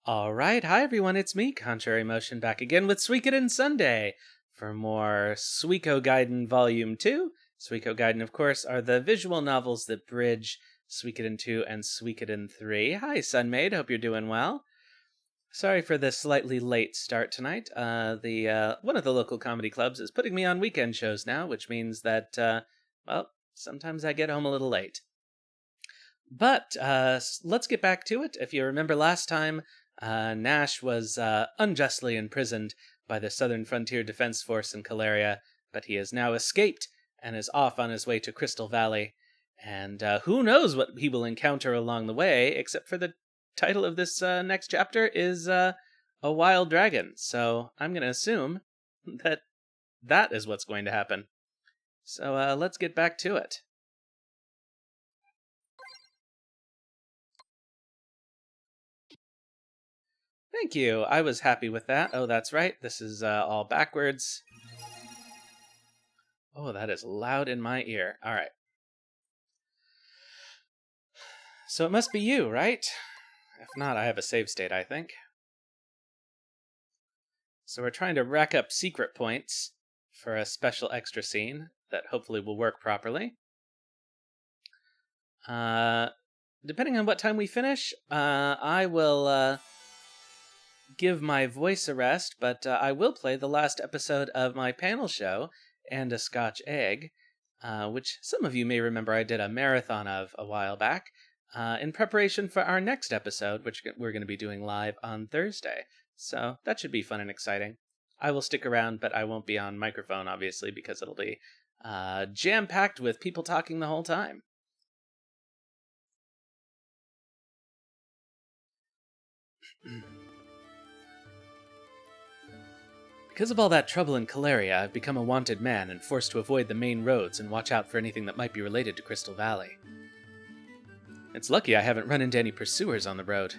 All right, hi everyone, it's me, Contrary Motion, back again with Suikoden Sunday for more Suikogaiden Volume 2. Suikogaiden, of course, are the visual novels that bridge Suikoden II and Suikoden III. Hi, Sunmaid, hope you're doing well. Sorry for the slightly late start tonight. One of the local comedy clubs is putting me on weekend shows now, which means that, sometimes I get home a little late. But let's get back to it. If you remember last time, Nash was unjustly imprisoned by the Southern Frontier Defense Force in Caleria, but he has now escaped and is off on his way to Crystal Valley. And who knows what he will encounter along the way, except for the title of this next chapter is A Wild Dragon. So I'm going to assume that that is what's going to happen. So let's get back to it. Thank you. I was happy with that. Oh, that's right. This is all backwards. Oh, that is loud in my ear. All right. So it must be you, right? If not, I have a save state, I think. So we're trying to rack up secret points for a special extra scene that hopefully will work properly. Depending on what time we finish, I will give my voice a rest, but I will play the last episode of my panel show, And a Scotch Egg, which some of you may remember I did a marathon of a while back, in preparation for our next episode, which we're going to be doing live on Thursday. So that should be fun and exciting. I will stick around, but I won't be on microphone, obviously, because it'll be jam-packed with people talking the whole time. Because of all that trouble in Caleria, I've become a wanted man and forced to avoid the main roads and watch out for anything that might be related to Crystal Valley. It's lucky I haven't run into any pursuers on the road,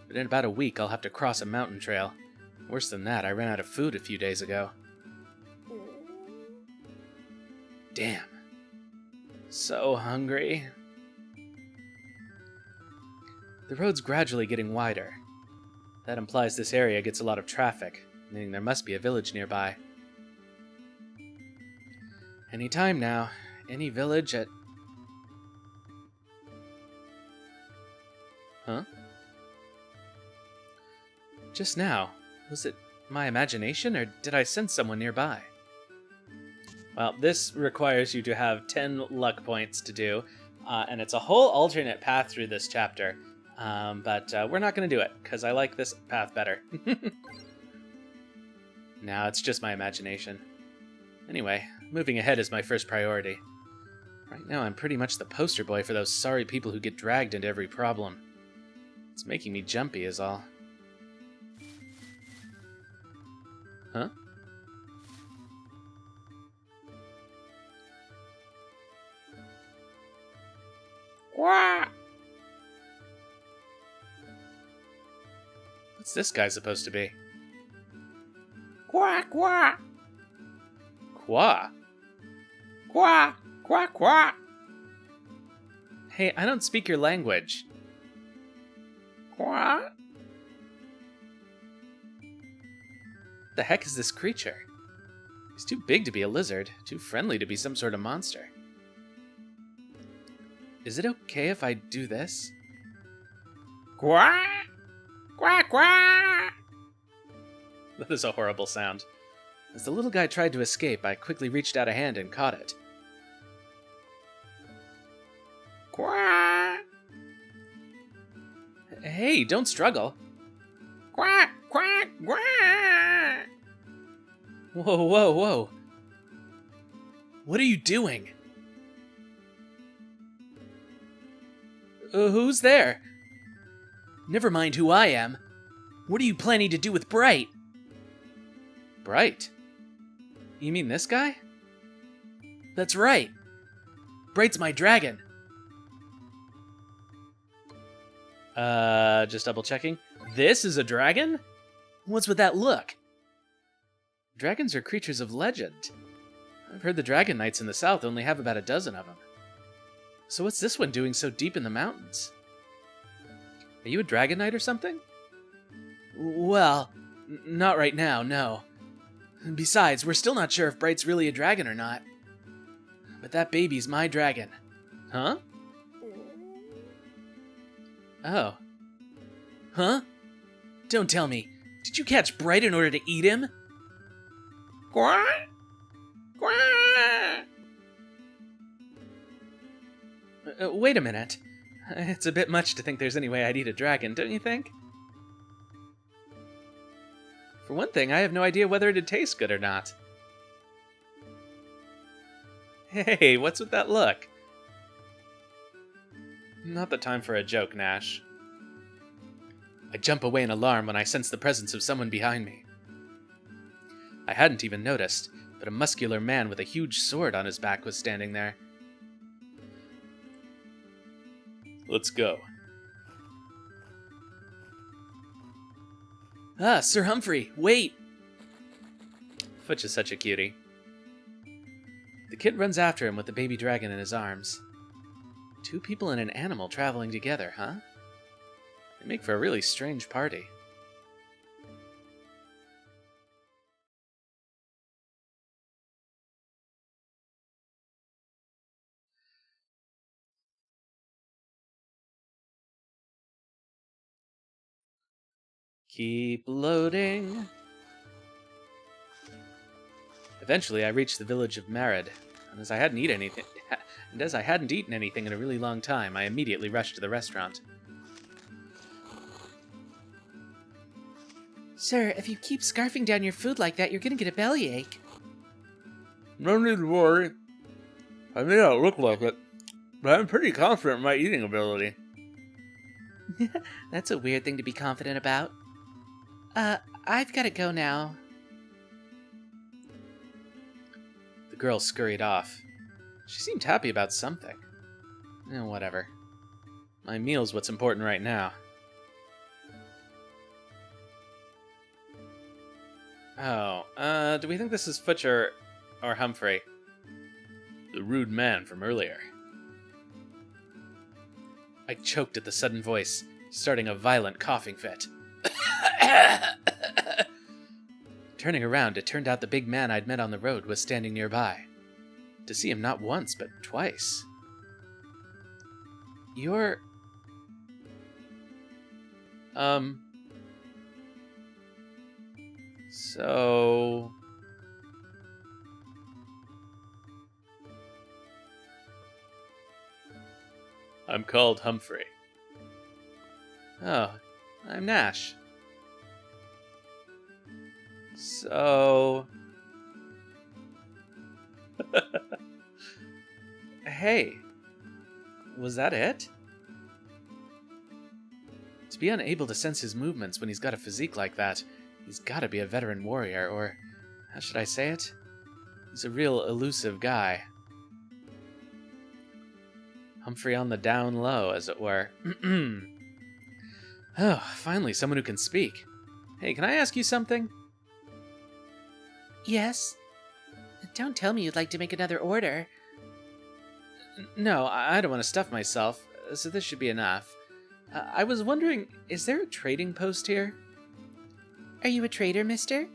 but in about a week I'll have to cross a mountain trail. Worse than that, I ran out of food a few days ago. Damn. So hungry. The road's gradually getting wider. That implies this area gets a lot of traffic, meaning there must be a village nearby. Any time now, any village at... Huh? Just now, was it my imagination, or did I sense someone nearby? Well, this requires you to have 10 luck points to do, and it's a whole alternate path through this chapter, but we're not going to do it, because I like this path better. No, it's just my imagination. Anyway, moving ahead is my first priority. Right now, I'm pretty much the poster boy for those sorry people who get dragged into every problem. It's making me jumpy is all. Huh? Quack! What's this guy supposed to be? Quack, quack! Qua? Quack, quack, quack! Hey, I don't speak your language. Quack? What the heck is this creature? He's too big to be a lizard, too friendly to be some sort of monster. Is it okay if I do this? Quack! Quack, quack! That is a horrible sound. As the little guy tried to escape, I quickly reached out a hand and caught it. Quack! Hey, don't struggle. Quack, quack, quack! Whoa, whoa, whoa. What are you doing? Who's there? Never mind who I am. What are you planning to do with Bright? Bright? You mean this guy? That's right. Bright's my dragon. Just double checking. This is a dragon? What's with that look? Dragons are creatures of legend. I've heard the Dragon Knights in the south only have about a dozen of them. So what's this one doing so deep in the mountains? Are you a Dragon Knight or something? Well, not right now, no. Besides, we're still not sure if Bright's really a dragon or not. But that baby's my dragon. Huh? Oh. Huh? Don't tell me. Did you catch Bright in order to eat him? Quack! Quack! Wait a minute. It's a bit much to think there's any way I'd eat a dragon, don't you think? For one thing, I have no idea whether it'd taste good or not. Hey, what's with that look? Not the time for a joke, Nash. I jump away in alarm when I sense the presence of someone behind me. I hadn't even noticed, but a muscular man with a huge sword on his back was standing there. Let's go. Ah, Sir Humphrey, wait! Futch is such a cutie. The kid runs after him with the baby dragon in his arms. 2 people and an animal traveling together, huh? They make for a really strange party. Keep loading. Eventually, I reached the village of Marad, and as I hadn't eaten anything in a really long time, I immediately rushed to the restaurant. Sir, if you keep scarfing down your food like that, you're gonna get a bellyache. No need to worry. I may not look like it, but I'm pretty confident in my eating ability. That's a weird thing to be confident about. I've gotta go now. The girl scurried off. She seemed happy about something. Whatever. My meal's what's important right now. Oh, do we think this is Futch or Humphrey? The rude man from earlier. I choked at the sudden voice, starting a violent coughing fit. Turning around, it turned out the big man I'd met on the road was standing nearby. To see him not once, but twice. You're... So... I'm called Humphrey. Oh, I'm Nash. So... Hey, was that it? To be unable to sense his movements when he's got a physique like that, he's gotta be a veteran warrior, or how should I say it? He's a real elusive guy. Humphrey on the down low, as it were. Oh, finally someone who can speak. Hey, can I ask you something? Yes? Don't tell me you'd like to make another order. No, I don't want to stuff myself, so this should be enough. I was wondering, is there a trading post here? Are you a trader, mister?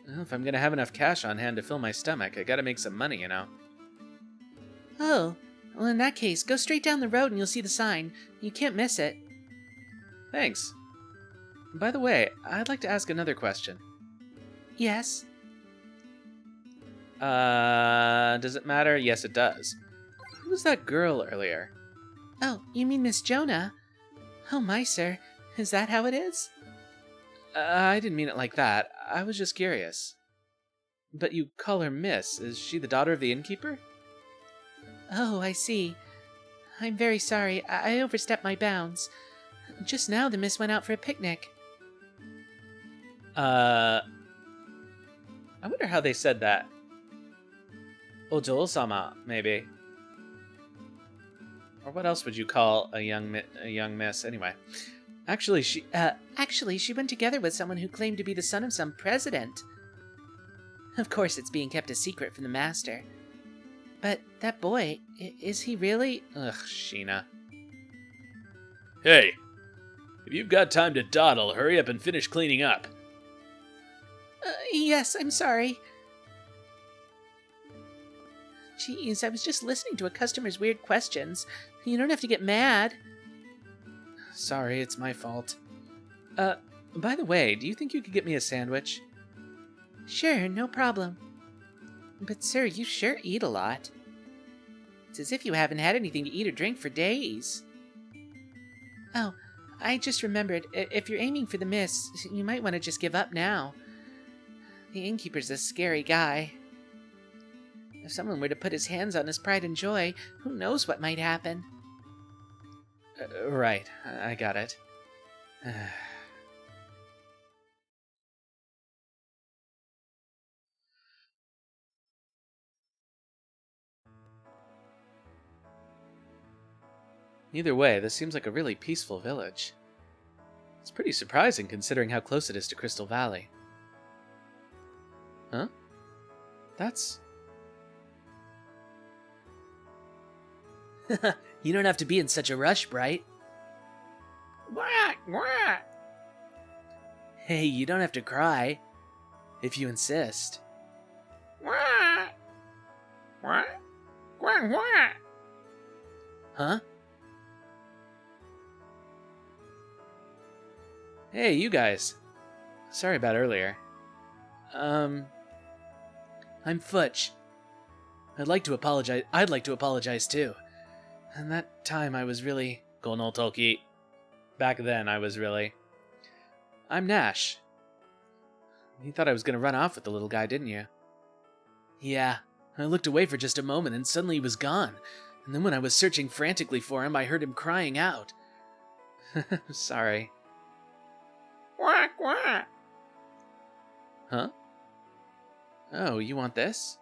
Well, if I'm gonna have enough cash on hand to fill my stomach, I gotta make some money, you know. Oh, well in that case, go straight down the road and you'll see the sign. You can't miss it. Thanks. By the way, I'd like to ask another question. Yes? Does it matter? Yes, it does. Who was that girl earlier? Oh, you mean Miss Jonah? Oh my, sir. Is that how it is? I didn't mean it like that. I was just curious. But you call her Miss. Is she the daughter of the innkeeper? Oh, I see. I'm very sorry. I overstepped my bounds. Just now the Miss went out for a picnic. I wonder how they said that. Ojol-sama, maybe. Or what else would you call a young miss? Anyway, actually, she went together with someone who claimed to be the son of some president. Of course, it's being kept a secret from the master. But that boy, is he really? Ugh, Sheena. Hey, If you've got time to dawdle, hurry up and finish cleaning up. Yes, I'm sorry. Jeez, I was just listening to a customer's weird questions. You don't have to get mad. Sorry, it's my fault. By the way, do you think you could get me a sandwich? Sure, no problem. But sir, you sure eat a lot. It's as if you haven't had anything to eat or drink for days. Oh, I just remembered, if you're aiming for the miss, you might want to just give up now. The innkeeper's a scary guy. If someone were to put his hands on his pride and joy, who knows what might happen. Right, I got it. Either way, this seems like a really peaceful village. It's pretty surprising considering how close it is to Crystal Valley. Huh? That's... You don't have to be in such a rush, Bright. Hey, you don't have to cry. If you insist. Huh? Hey, you guys. Sorry about earlier. I'm Futch. I'd like to apologize too. And that time I was really... Gonol Tolki. Back then, I was really... I'm Nash. You thought I was gonna run off with the little guy, didn't you? Yeah, I looked away for just a moment and suddenly he was gone. And then when I was searching frantically for him, I heard him crying out. Sorry. Quack, quack. Huh? Oh, you want this?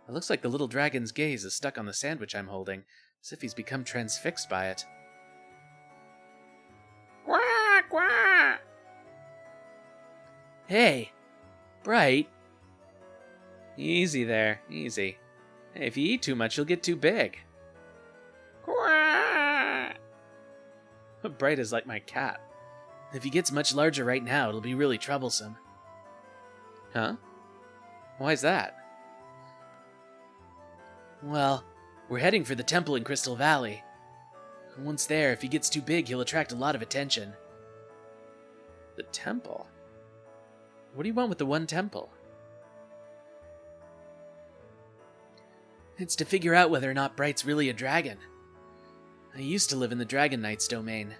It looks like the little dragon's gaze is stuck on the sandwich I'm holding, as if he's become transfixed by it. Quack, quack. Hey, Bright. Easy there, easy. Hey, if you eat too much, you'll get too big. Quack. Bright is like my cat. If he gets much larger right now, it'll be really troublesome. Huh? Why's that? Well, we're heading for the temple in Crystal Valley. Once there, if he gets too big, he'll attract a lot of attention. The temple? What do you want with the one temple? It's to figure out whether or not Bright's really a dragon. I used to live in the Dragon Knight's domain.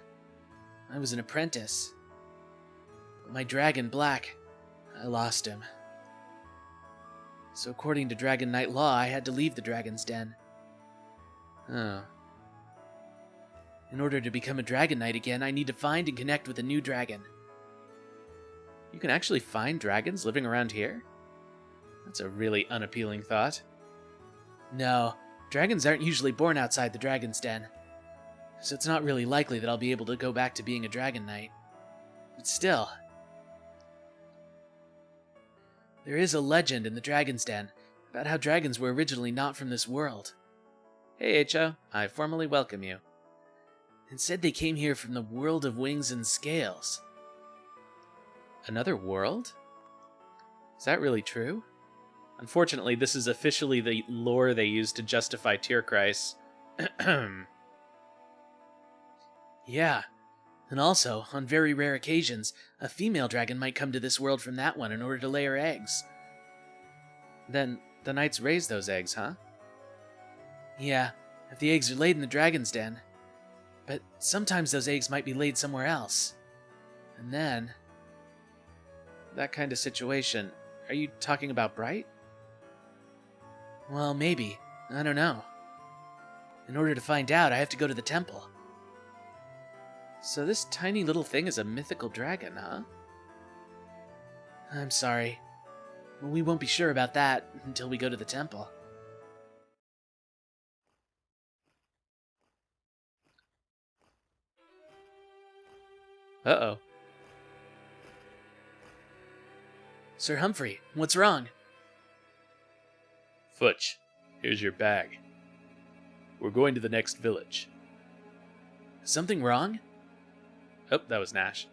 I was an apprentice. But my dragon, Black, I lost him. So according to Dragon Knight law, I had to leave the Dragon's Den. Oh. In order to become a Dragon Knight again, I need to find and connect with a new dragon. You can actually find dragons living around here? That's a really unappealing thought. No, dragons aren't usually born outside the Dragon's Den. So it's not really likely that I'll be able to go back to being a Dragon Knight. But still... There is a legend in the Dragon's Den about how dragons were originally not from this world. Hey, Ho, I formally welcome you. Instead, they came here from the world of wings and scales. Another world? Is that really true? Unfortunately, this is officially the lore they use to justify Tierkreis. Yeah. And also, on very rare occasions, a female dragon might come to this world from that one in order to lay her eggs. Then the knights raise those eggs, huh? Yeah, if the eggs are laid in the Dragon's Den. But sometimes those eggs might be laid somewhere else. And then... That kind of situation. Are you talking about Bright? Well, maybe. I don't know. In order to find out, I have to go to the temple. So this tiny little thing is a mythical dragon, huh? I'm sorry. We won't be sure about that until we go to the temple. Uh-oh. Sir Humphrey, what's wrong? Futch, here's your bag. We're going to the next village. Something wrong? Oh, that was Nash.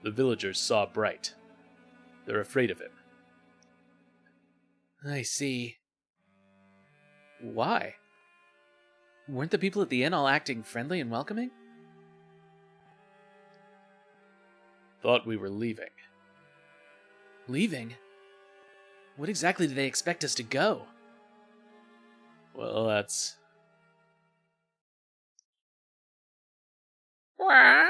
The villagers saw Bright. They're afraid of him. I see. Why? Weren't the people at the inn all acting friendly and welcoming? Thought we were leaving. Leaving? What exactly do they expect us to go? Well, that's... What?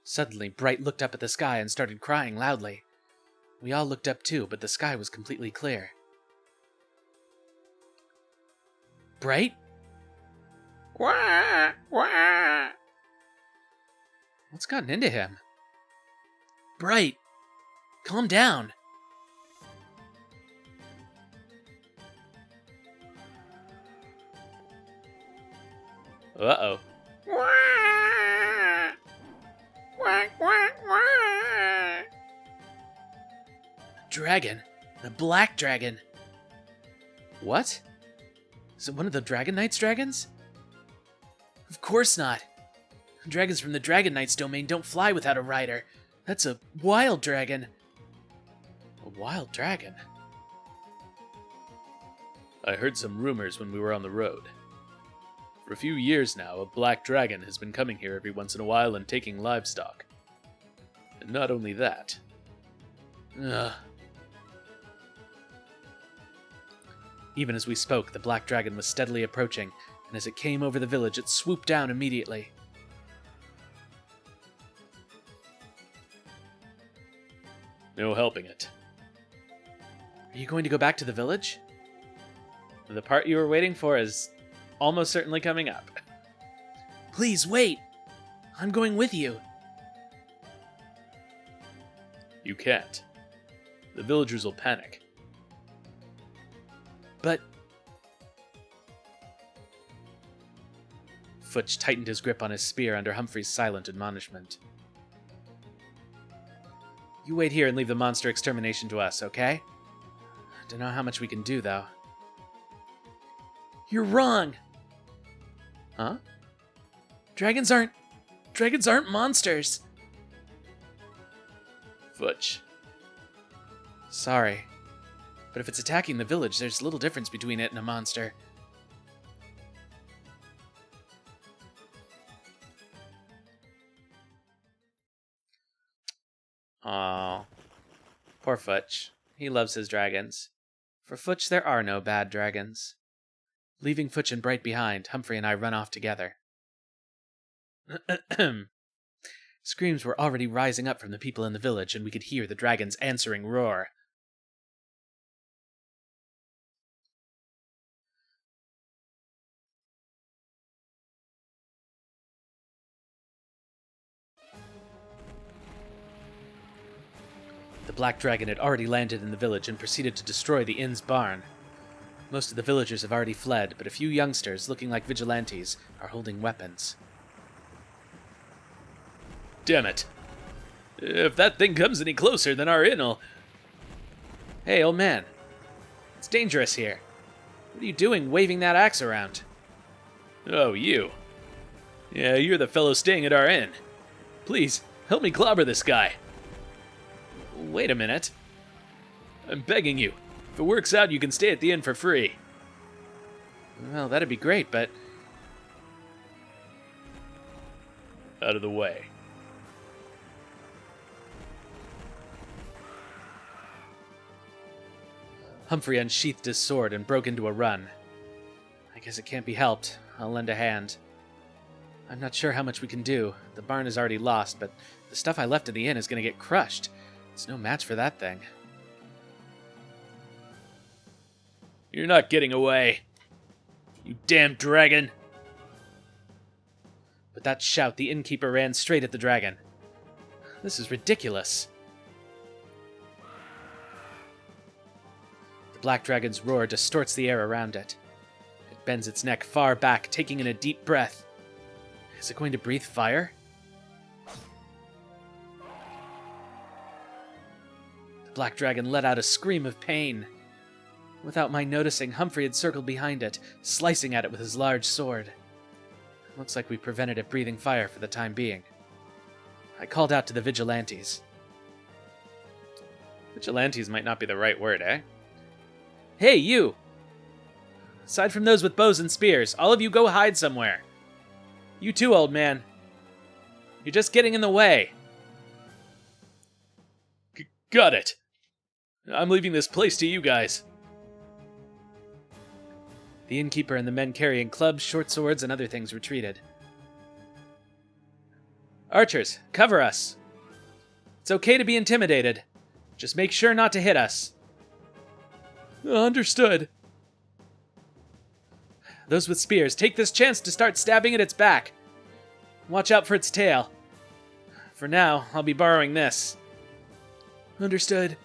Suddenly, Bright looked up at the sky and started crying loudly. We all looked up too, but the sky was completely clear. Bright? Wah! Wah! What's gotten into him? Bright! Calm down! Uh-oh. Wah! Wah, wah, wah! Dragon. The black dragon. What? Is it one of the Dragon Knight's dragons? Of course not. Dragons from the Dragon Knight's domain don't fly without a rider. That's a wild dragon. A wild dragon? I heard some rumors when we were on the road. For a few years now, a black dragon has been coming here every once in a while and taking livestock. And not only that. Ugh. Even as we spoke, the black dragon was steadily approaching, and as it came over the village, it swooped down immediately. No helping it. Are you going to go back to the village? The part you were waiting for is almost certainly coming up. Please wait! I'm going with you. You can't. The villagers will panic. But... Futch tightened his grip on his spear under Humphrey's silent admonishment. You wait here and leave the monster extermination to us, okay? Don't know how much we can do, though. You're wrong! Huh? Dragons aren't monsters! Futch. Sorry. But if it's attacking the village, there's little difference between it and a monster. Aww. Poor Futch. He loves his dragons. For Futch, there are no bad dragons. Leaving Futch and Bright behind, Humphrey and I run off together. Screams were already rising up from the people in the village, and we could hear the dragon's answering roar. The black dragon had already landed in the village and proceeded to destroy the inn's barn. Most of the villagers have already fled, but a few youngsters, looking like vigilantes, are holding weapons. Damn it. If that thing comes any closer, then our inn'll... Hey, old man. It's dangerous here. What are you doing waving that axe around? Oh, you. Yeah, you're the fellow staying at our inn. Please, help me clobber this guy. Wait a minute. I'm begging you. If it works out, you can stay at the inn for free. Well, that'd be great, but... Out of the way. Humphrey unsheathed his sword and broke into a run. I guess it can't be helped. I'll lend a hand. I'm not sure how much we can do. The barn is already lost, but the stuff I left at the inn is going to get crushed. It's no match for that thing. You're not getting away. You damn dragon. With that shout, the innkeeper ran straight at the dragon. This is ridiculous. The black dragon's roar distorts the air around it. It bends its neck far back, taking in a deep breath. Is it going to breathe fire? The black dragon let out a scream of pain. Without my noticing, Humphrey had circled behind it, slicing at it with his large sword. Looks like we prevented it breathing fire for the time being. I called out to the vigilantes. Vigilantes might not be the right word, eh? Hey, you! Aside from those with bows and spears, all of you go hide somewhere. You too, old man. You're just getting in the way. Got it. I'm leaving this place to you guys. The innkeeper and the men carrying clubs, short swords, and other things retreated. Archers, cover us. It's okay to be intimidated. Just make sure not to hit us. Understood. Those with spears, take this chance to start stabbing at its back. Watch out for its tail. For now, I'll be borrowing this. Understood.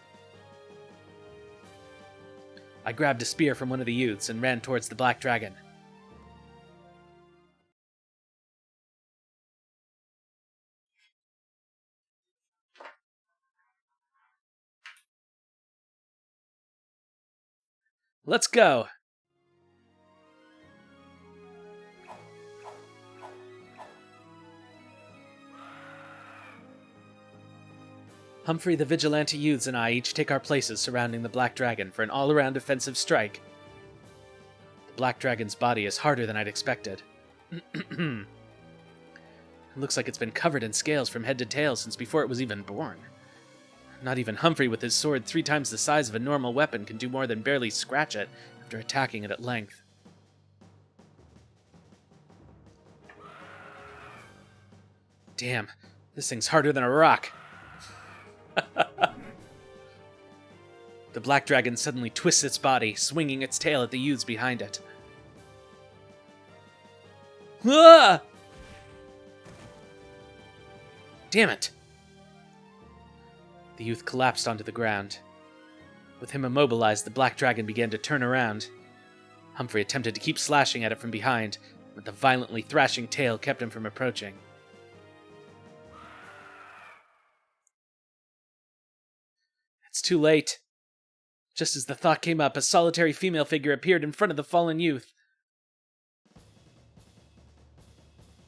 I grabbed a spear from one of the youths and ran towards the black dragon. Let's go! Humphrey, the vigilante youths, and I each take our places surrounding the black dragon for an all-around offensive strike. The black dragon's body is harder than I'd expected. It looks like it's been covered in scales from head to tail since before it was even born. Not even Humphrey, with his sword 3 times the size of a normal weapon, can do more than barely scratch it after attacking it at length. Damn, this thing's harder than a rock. The black dragon suddenly twists its body, swinging its tail at the youths behind it. Ah! Damn it! The youth collapsed onto the ground. With him immobilized, the black dragon began to turn around. Humphrey attempted to keep slashing at it from behind, but the violently thrashing tail kept him from approaching. It's too late. Just as the thought came up, a solitary female figure appeared in front of the fallen youth.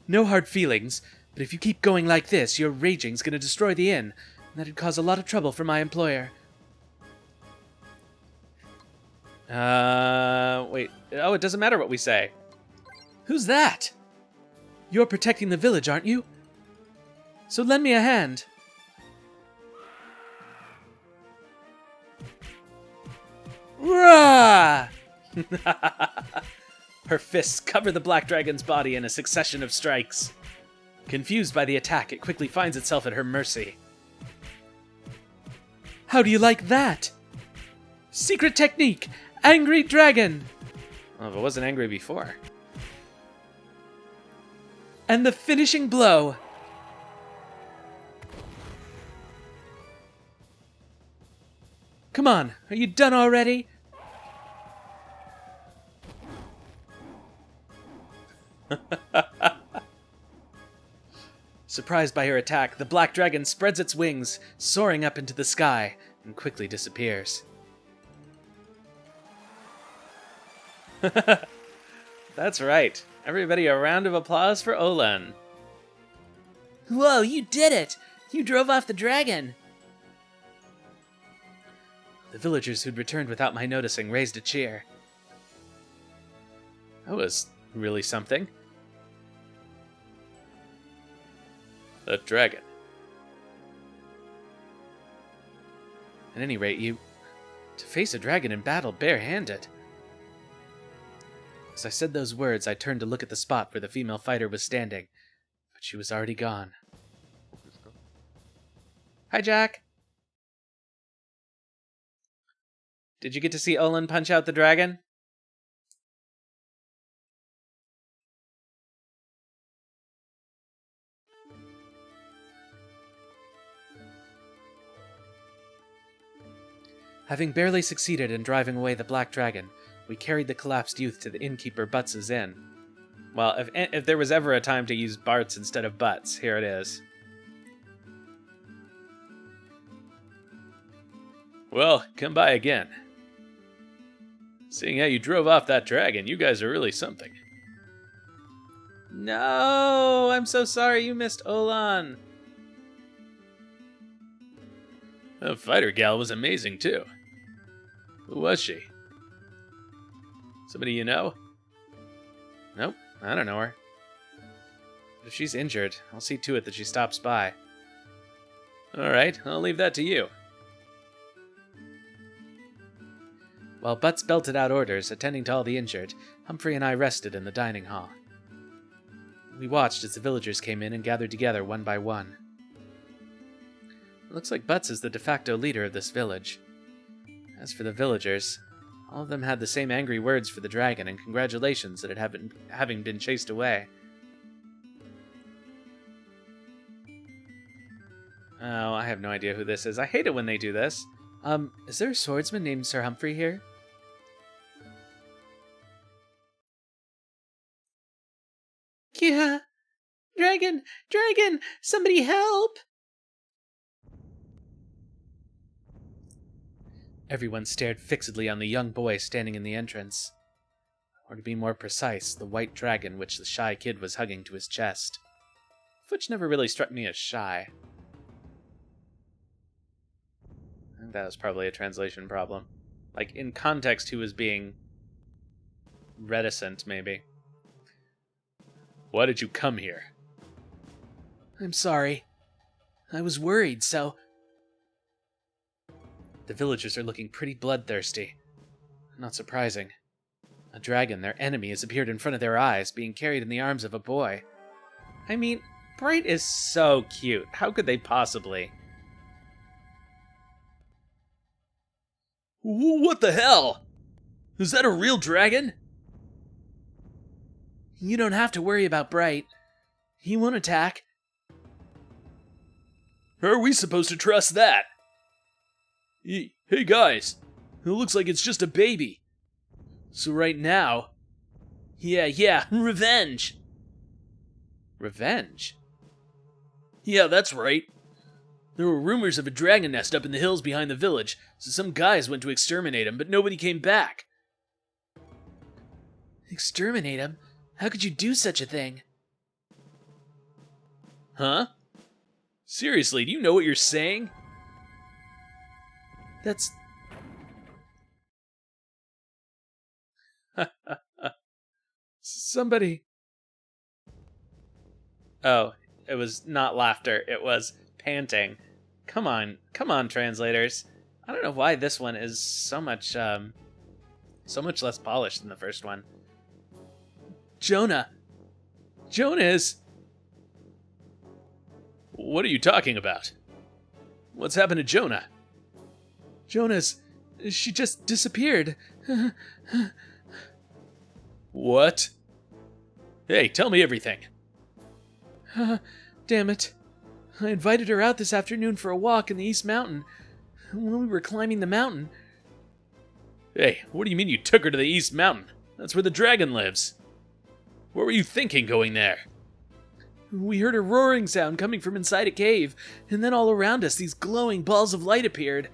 No hard feelings, but if you keep going like this, your raging's gonna destroy the inn, and that'd cause a lot of trouble for my employer. Wait. Oh, it doesn't matter what we say. Who's that? You're protecting the village, aren't you? So lend me a hand. Rah! Her fists cover the black dragon's body in a succession of strikes. Confused by the attack, it quickly finds itself at her mercy. How do you like that? Secret technique! Angry dragon! Well, if it wasn't angry before. And the finishing blow! Come on, are you done already? Surprised by her attack, the black dragon spreads its wings, soaring up into the sky, and quickly disappears. That's right. Everybody, a round of applause for Olan. Whoa, you did it! You drove off the dragon! The villagers who'd returned without my noticing raised a cheer. That was really something. A dragon. At any rate, to face a dragon in battle barehanded. As I said those words, I turned to look at the spot where the female fighter was standing, but she was already gone. Hi, Jack. Did you get to see Olan punch out the dragon? Having barely succeeded in driving away the black dragon, we carried the collapsed youth to the innkeeper Butts' inn. Well, if there was ever a time to use Bart's instead of Butts, here it is. Well, come by again. Seeing how you drove off that dragon, you guys are really something. No, I'm so sorry you missed Olan. The fighter gal was amazing, too. Who was she? Somebody you know? Nope, I don't know her. If she's injured, I'll see to it that she stops by. Alright, I'll leave that to you. While Butts belted out orders, attending to all the injured, Humphrey and I rested in the dining hall. We watched as the villagers came in and gathered together one by one. It looks like Butts is the de facto leader of this village. As for the villagers, all of them had the same angry words for the dragon and congratulations at it having been chased away. Oh, I have no idea who this is. I hate it when they do this. Is there a swordsman named Sir Humphrey here? Yeah! Dragon! Dragon! Somebody help! Everyone stared fixedly on the young boy standing in the entrance. Or to be more precise, the white dragon which the shy kid was hugging to his chest. Which never really struck me as shy. I think that was probably a translation problem. Like, in context, he was being reticent, maybe. Why did you come here? I'm sorry. I was worried, so... The villagers are looking pretty bloodthirsty. Not surprising. A dragon, their enemy, has appeared in front of their eyes, being carried in the arms of a boy. I mean, Bright is so cute. How could they possibly? What the hell? Is that a real dragon? You don't have to worry about Bright. He won't attack. How are we supposed to trust that? Hey guys, it looks like it's just a baby. So right now... Yeah, revenge! Revenge? Yeah, that's right. There were rumors of a dragon nest up in the hills behind the village, so some guys went to exterminate him, but nobody came back. Exterminate him? How could you do such a thing? Huh? Seriously, do you know what you're saying? That's... Somebody... Oh, it was not laughter, it was panting. Come on, translators. I don't know why this one is so much less polished than the first one. Jonah is... What are you talking about? What's happened to Jonah? She just disappeared. What? Hey, tell me everything. Damn it. I invited her out this afternoon for a walk in the East Mountain. When we were climbing the mountain... Hey, what do you mean you took her to the East Mountain? That's where the dragon lives. What were you thinking going there? We heard a roaring sound coming from inside a cave, and then all around us these glowing balls of light appeared.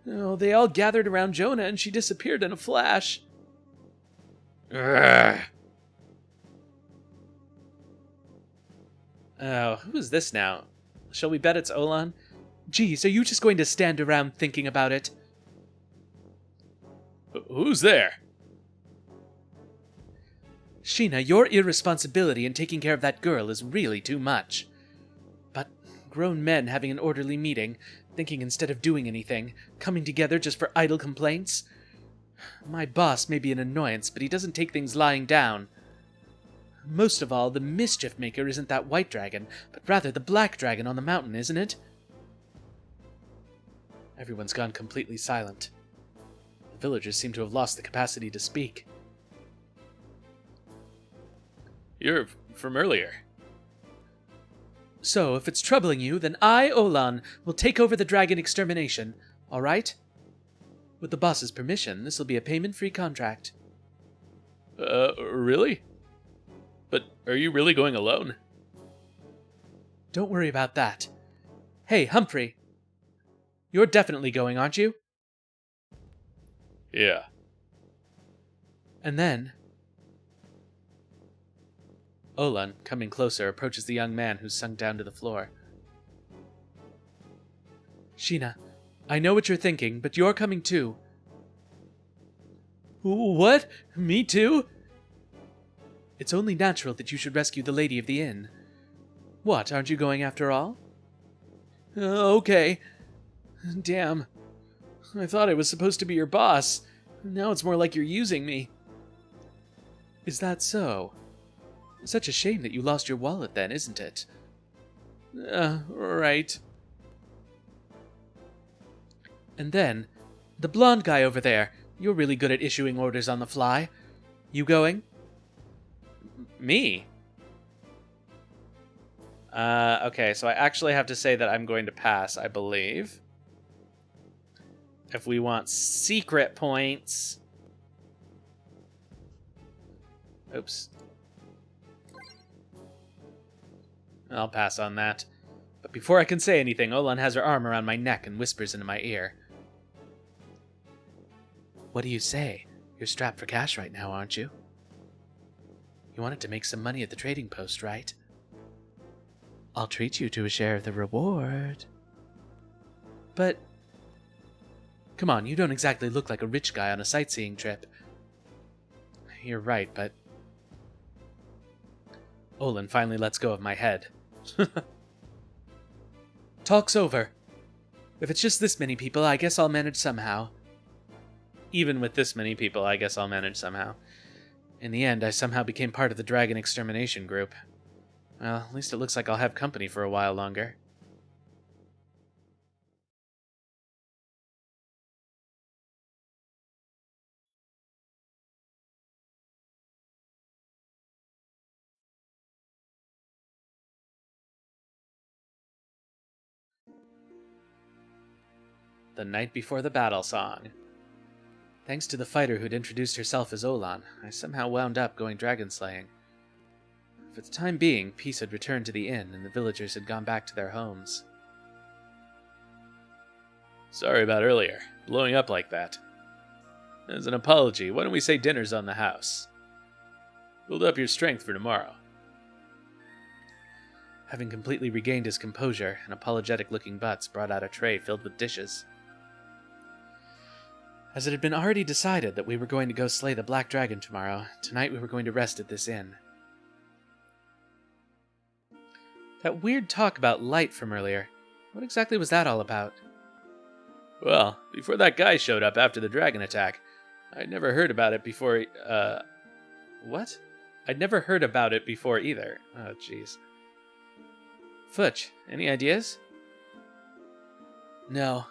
Oh, they all gathered around Jonah, and she disappeared in a flash. Urgh. Oh, who is this now? Shall we bet it's Olan? Geez, are you just going to stand around thinking about it? Who's there? Sheena, your irresponsibility in taking care of that girl is really too much. But grown men having an orderly meeting, thinking instead of doing anything, coming together just for idle complaints? My boss may be an annoyance, but he doesn't take things lying down. Most of all, the mischief maker isn't that white dragon, but rather the black dragon on the mountain, isn't it? Everyone's gone completely silent. The villagers seem to have lost the capacity to speak. You're from earlier. So, if it's troubling you, then I, Olan, will take over the dragon extermination, all right? With the boss's permission, this will be a payment-free contract. Really? But are you really going alone? Don't worry about that. Hey, Humphrey. You're definitely going, aren't you? Yeah. And then... Olan, coming closer, approaches the young man who's sunk down to the floor. Sheena, I know what you're thinking, but you're coming too. What? Me too? It's only natural that you should rescue the lady of the inn. What, aren't you going after all? Okay. Damn. I thought I was supposed to be your boss. Now it's more like you're using me. Is that so? Such a shame that you lost your wallet then, isn't it? Right. And then, the blonde guy over there. You're really good at issuing orders on the fly. You going? Me? Okay, so I actually have to say that I'm going to pass, I believe. If we want secret points. Oops. I'll pass on that. But before I can say anything, Olan has her arm around my neck and whispers into my ear. What do you say? You're strapped for cash right now, aren't you? You wanted to make some money at the trading post, right? I'll treat you to a share of the reward. But... Come on, you don't exactly look like a rich guy on a sightseeing trip. You're right, but... Olan finally lets go of my head. Talk's over. If it's just this many people, I guess I'll manage somehow. Even with this many people, I guess I'll manage somehow. In the end, I somehow became part of the dragon extermination group. Well, at least it looks like I'll have company for a while longer. The Night Before the Battle song. Thanks to the fighter who'd introduced herself as Olan, I somehow wound up going dragon slaying. For the time being, peace had returned to the inn, and the villagers had gone back to their homes. Sorry about earlier, blowing up like that. As an apology, why don't we say dinner's on the house? Build up your strength for tomorrow. Having completely regained his composure, an apologetic-looking Butts brought out a tray filled with dishes. As it had been already decided that we were going to go slay the Black Dragon tomorrow, tonight we were going to rest at this inn. That weird talk about light from earlier, what exactly was that all about? Well, before that guy showed up after the dragon attack, I'd never heard about it before, what? I'd never heard about it before either. Oh, jeez. Futch, any ideas? No.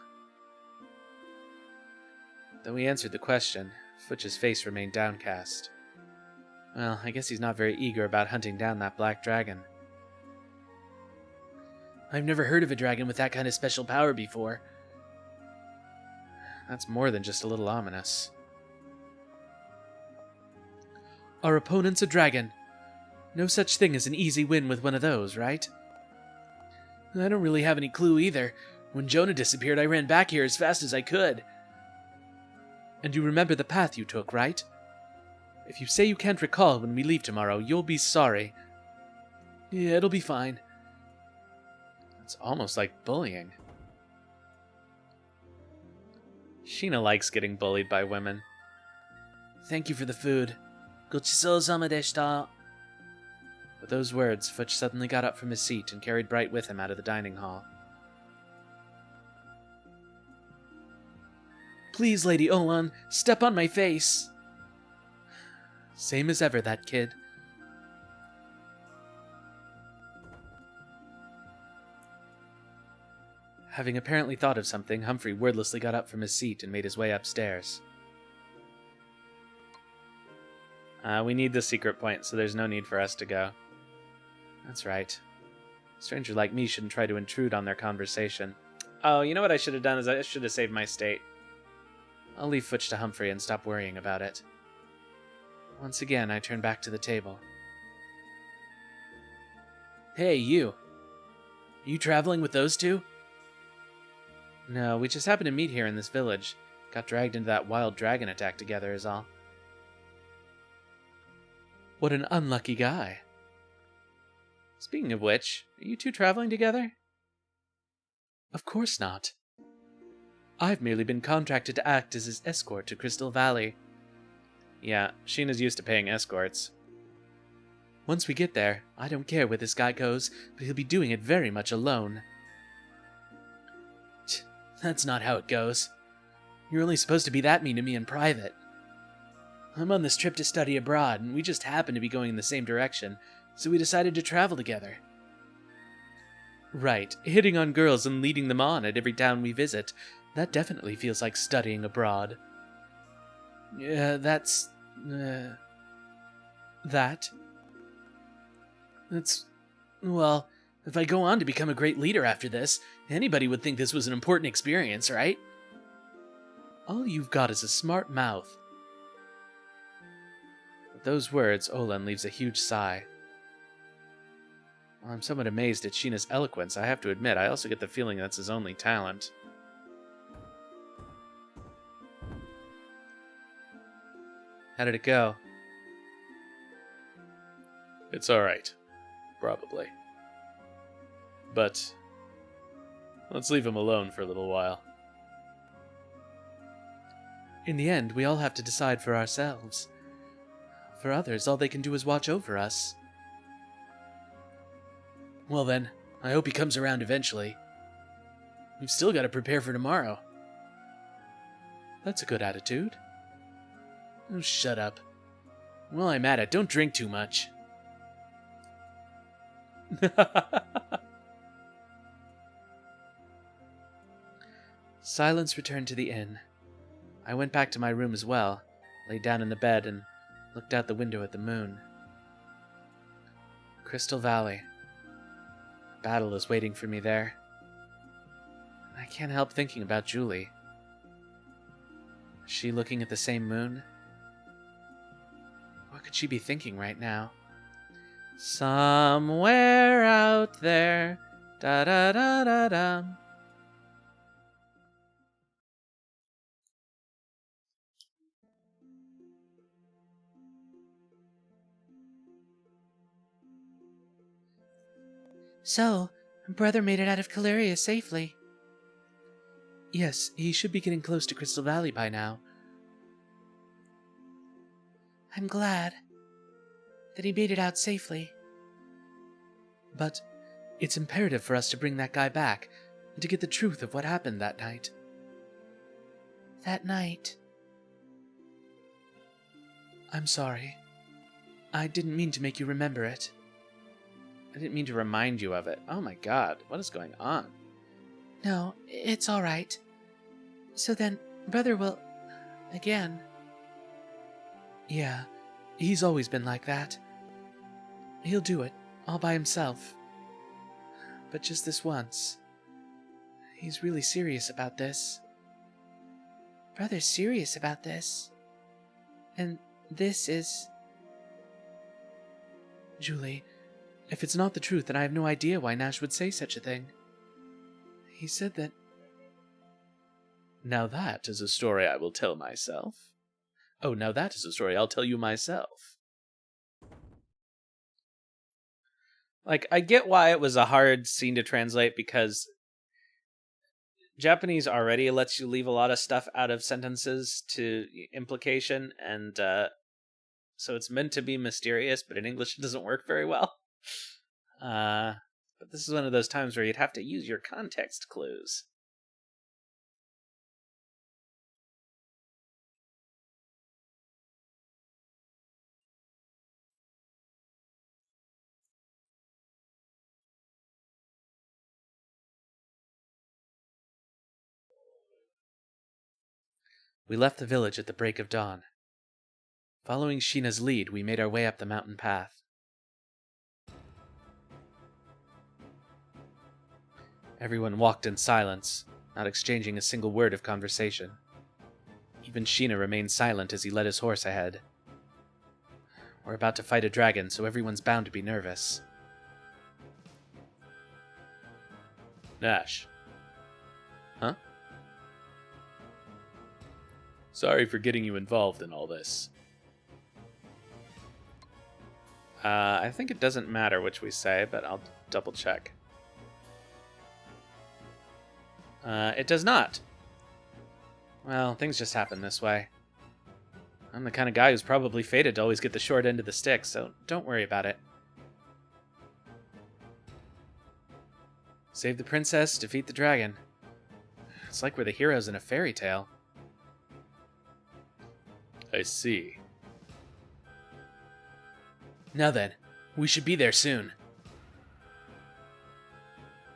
Though he answered the question, Futch's face remained downcast. Well, I guess he's not very eager about hunting down that black dragon. I've never heard of a dragon with that kind of special power before. That's more than just a little ominous. Our opponent's a dragon. No such thing as an easy win with one of those, right? I don't really have any clue either. When Jonah disappeared, I ran back here as fast as I could. And you remember the path you took, right? If you say you can't recall when we leave tomorrow, you'll be sorry. Yeah, it'll be fine. It's almost like bullying. Sheena likes getting bullied by women. Thank you for the food. Gochisousama deshita. With those words, Futch suddenly got up from his seat and carried Bright with him out of the dining hall. Please, Lady Olan, step on my face. Same as ever, that kid. Having apparently thought of something, Humphrey wordlessly got up from his seat and made his way upstairs. We need the secret point, so there's no need for us to go. That's right. A stranger like me shouldn't try to intrude on their conversation. Oh, you know what I should have done is I should have saved my state. I'll leave Futch to Humphrey and stop worrying about it. Once again, I turn back to the table. Hey, you. Are you traveling with those two? No, we just happened to meet here in this village. Got dragged into that wild dragon attack together is all. What an unlucky guy. Speaking of which, are you two traveling together? Of course not. I've merely been contracted to act as his escort to Crystal Valley. Yeah, Sheena's used to paying escorts. Once we get there, I don't care where this guy goes, but he'll be doing it very much alone. That's not how it goes. You're only supposed to be that mean to me in private. I'm on this trip to study abroad, and we just happen to be going in the same direction, so we decided to travel together. Right, hitting on girls and leading them on at every town we visit. That definitely feels like studying abroad. That's... Well, if I go on to become a great leader after this, anybody would think this was an important experience, right? All you've got is a smart mouth. With those words, Olan leaves a huge sigh. Well, I'm somewhat amazed at Sheena's eloquence, I have to admit. I also get the feeling that's his only talent. How did it go? It's alright. Probably. But let's leave him alone for a little while. In the end, we all have to decide for ourselves. For others, all they can do is watch over us. Well then, I hope he comes around eventually. We've still got to prepare for tomorrow. That's a good attitude. Oh, shut up. While I'm at it, don't drink too much. Silence returned to the inn. I went back to my room as well, laid down in the bed, and looked out the window at the moon. Crystal Valley. Battle is waiting for me there. I can't help thinking about Julie. Is she looking at the same moon? What could she be thinking right now? Somewhere out there, da-da-da-da-da. So, brother made it out of Caleria safely. Yes, he should be getting close to Crystal Valley by now. I'm glad that he made it out safely. But it's imperative for us to bring that guy back and to get the truth of what happened that night. That night. I'm sorry. I didn't mean to make you remember it. I didn't mean to remind you of it. Oh my god, what is going on? No, it's all right. So then, brother will... again. Yeah, he's always been like that. He'll do it, all by himself. But just this once. He's really serious about this. Brother's serious about this. And this is... Julie, if it's not the truth, then I have no idea why Nash would say such a thing. He said that... Now that is a story I will tell myself. Oh, now that is a story I'll tell you myself. Like, I get why it was a hard scene to translate, because Japanese already lets you leave a lot of stuff out of sentences to implication, and so it's meant to be mysterious, but in English it doesn't work very well. But this is one of those times where you'd have to use your context clues. We left the village at the break of dawn. Following Sheena's lead, we made our way up the mountain path. Everyone walked in silence, not exchanging a single word of conversation. Even Sheena remained silent as he led his horse ahead. We're about to fight a dragon, so everyone's bound to be nervous. Nash. Huh? Sorry for getting you involved in all this. I think it doesn't matter which we say, but I'll double check. It does not. Well, things just happen this way. I'm the kind of guy who's probably fated to always get the short end of the stick, so don't worry about it. Save the princess, defeat the dragon. It's like we're the heroes in a fairy tale. I see. Now then, we should be there soon.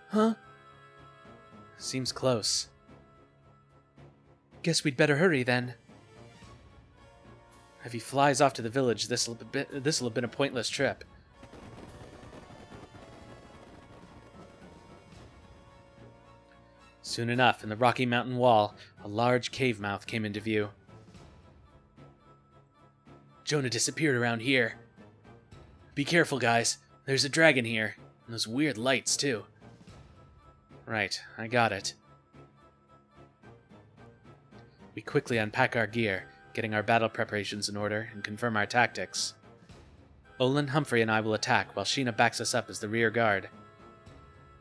Huh? Seems close. Guess we'd better hurry then. If he flies off to the village, this'll have been a pointless trip. Soon enough, in the Rocky Mountain wall, a large cave mouth came into view. Jonah disappeared around here. Be careful, guys. There's a dragon here. And those weird lights, too. Right, I got it. We quickly unpack our gear, getting our battle preparations in order, and confirm our tactics. Olin, Humphrey, and I will attack, while Sheena backs us up as the rear guard.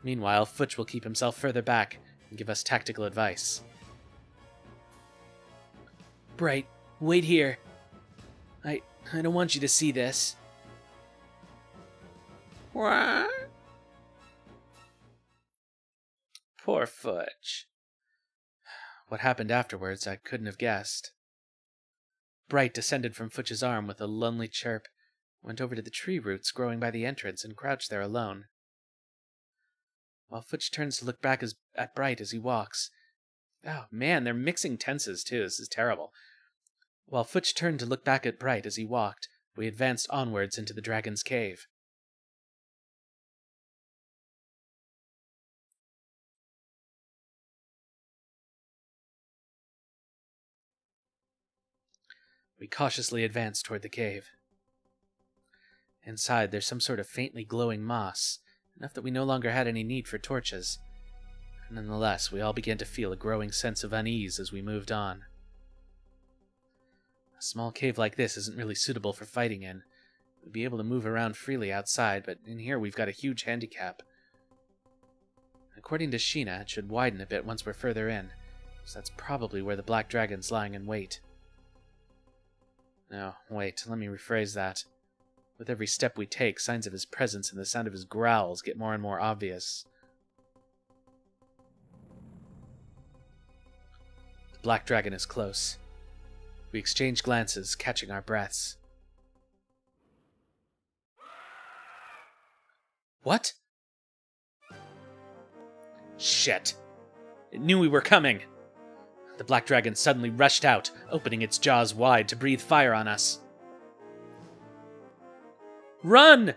Meanwhile, Futch will keep himself further back and give us tactical advice. Bright, wait here. I don't want you to see this. What? Poor Futch. What happened afterwards, I couldn't have guessed. Bright descended from Futch's arm with a lonely chirp, went over to the tree roots growing by the entrance, and crouched there alone. While Futch turns to look back at Bright as he walks. Oh man, they're mixing tenses too, this is terrible. While Futch turned to look back at Bright as he walked, we advanced onwards into the dragon's cave. We cautiously advanced toward the cave. Inside, there's some sort of faintly glowing moss, enough that we no longer had any need for torches. Nonetheless, we all began to feel a growing sense of unease as we moved on. A small cave like this isn't really suitable for fighting in. We'd be able to move around freely outside, but in here we've got a huge handicap. According to Sheena, it should widen a bit once we're further in, so that's probably where the black dragon's lying in wait. No, wait, let me rephrase that. With every step we take, signs of his presence and the sound of his growls get more and more obvious. The black dragon is close. We exchange glances, catching our breaths. What? Shit! It knew we were coming! The black dragon suddenly rushed out, opening its jaws wide to breathe fire on us. Run!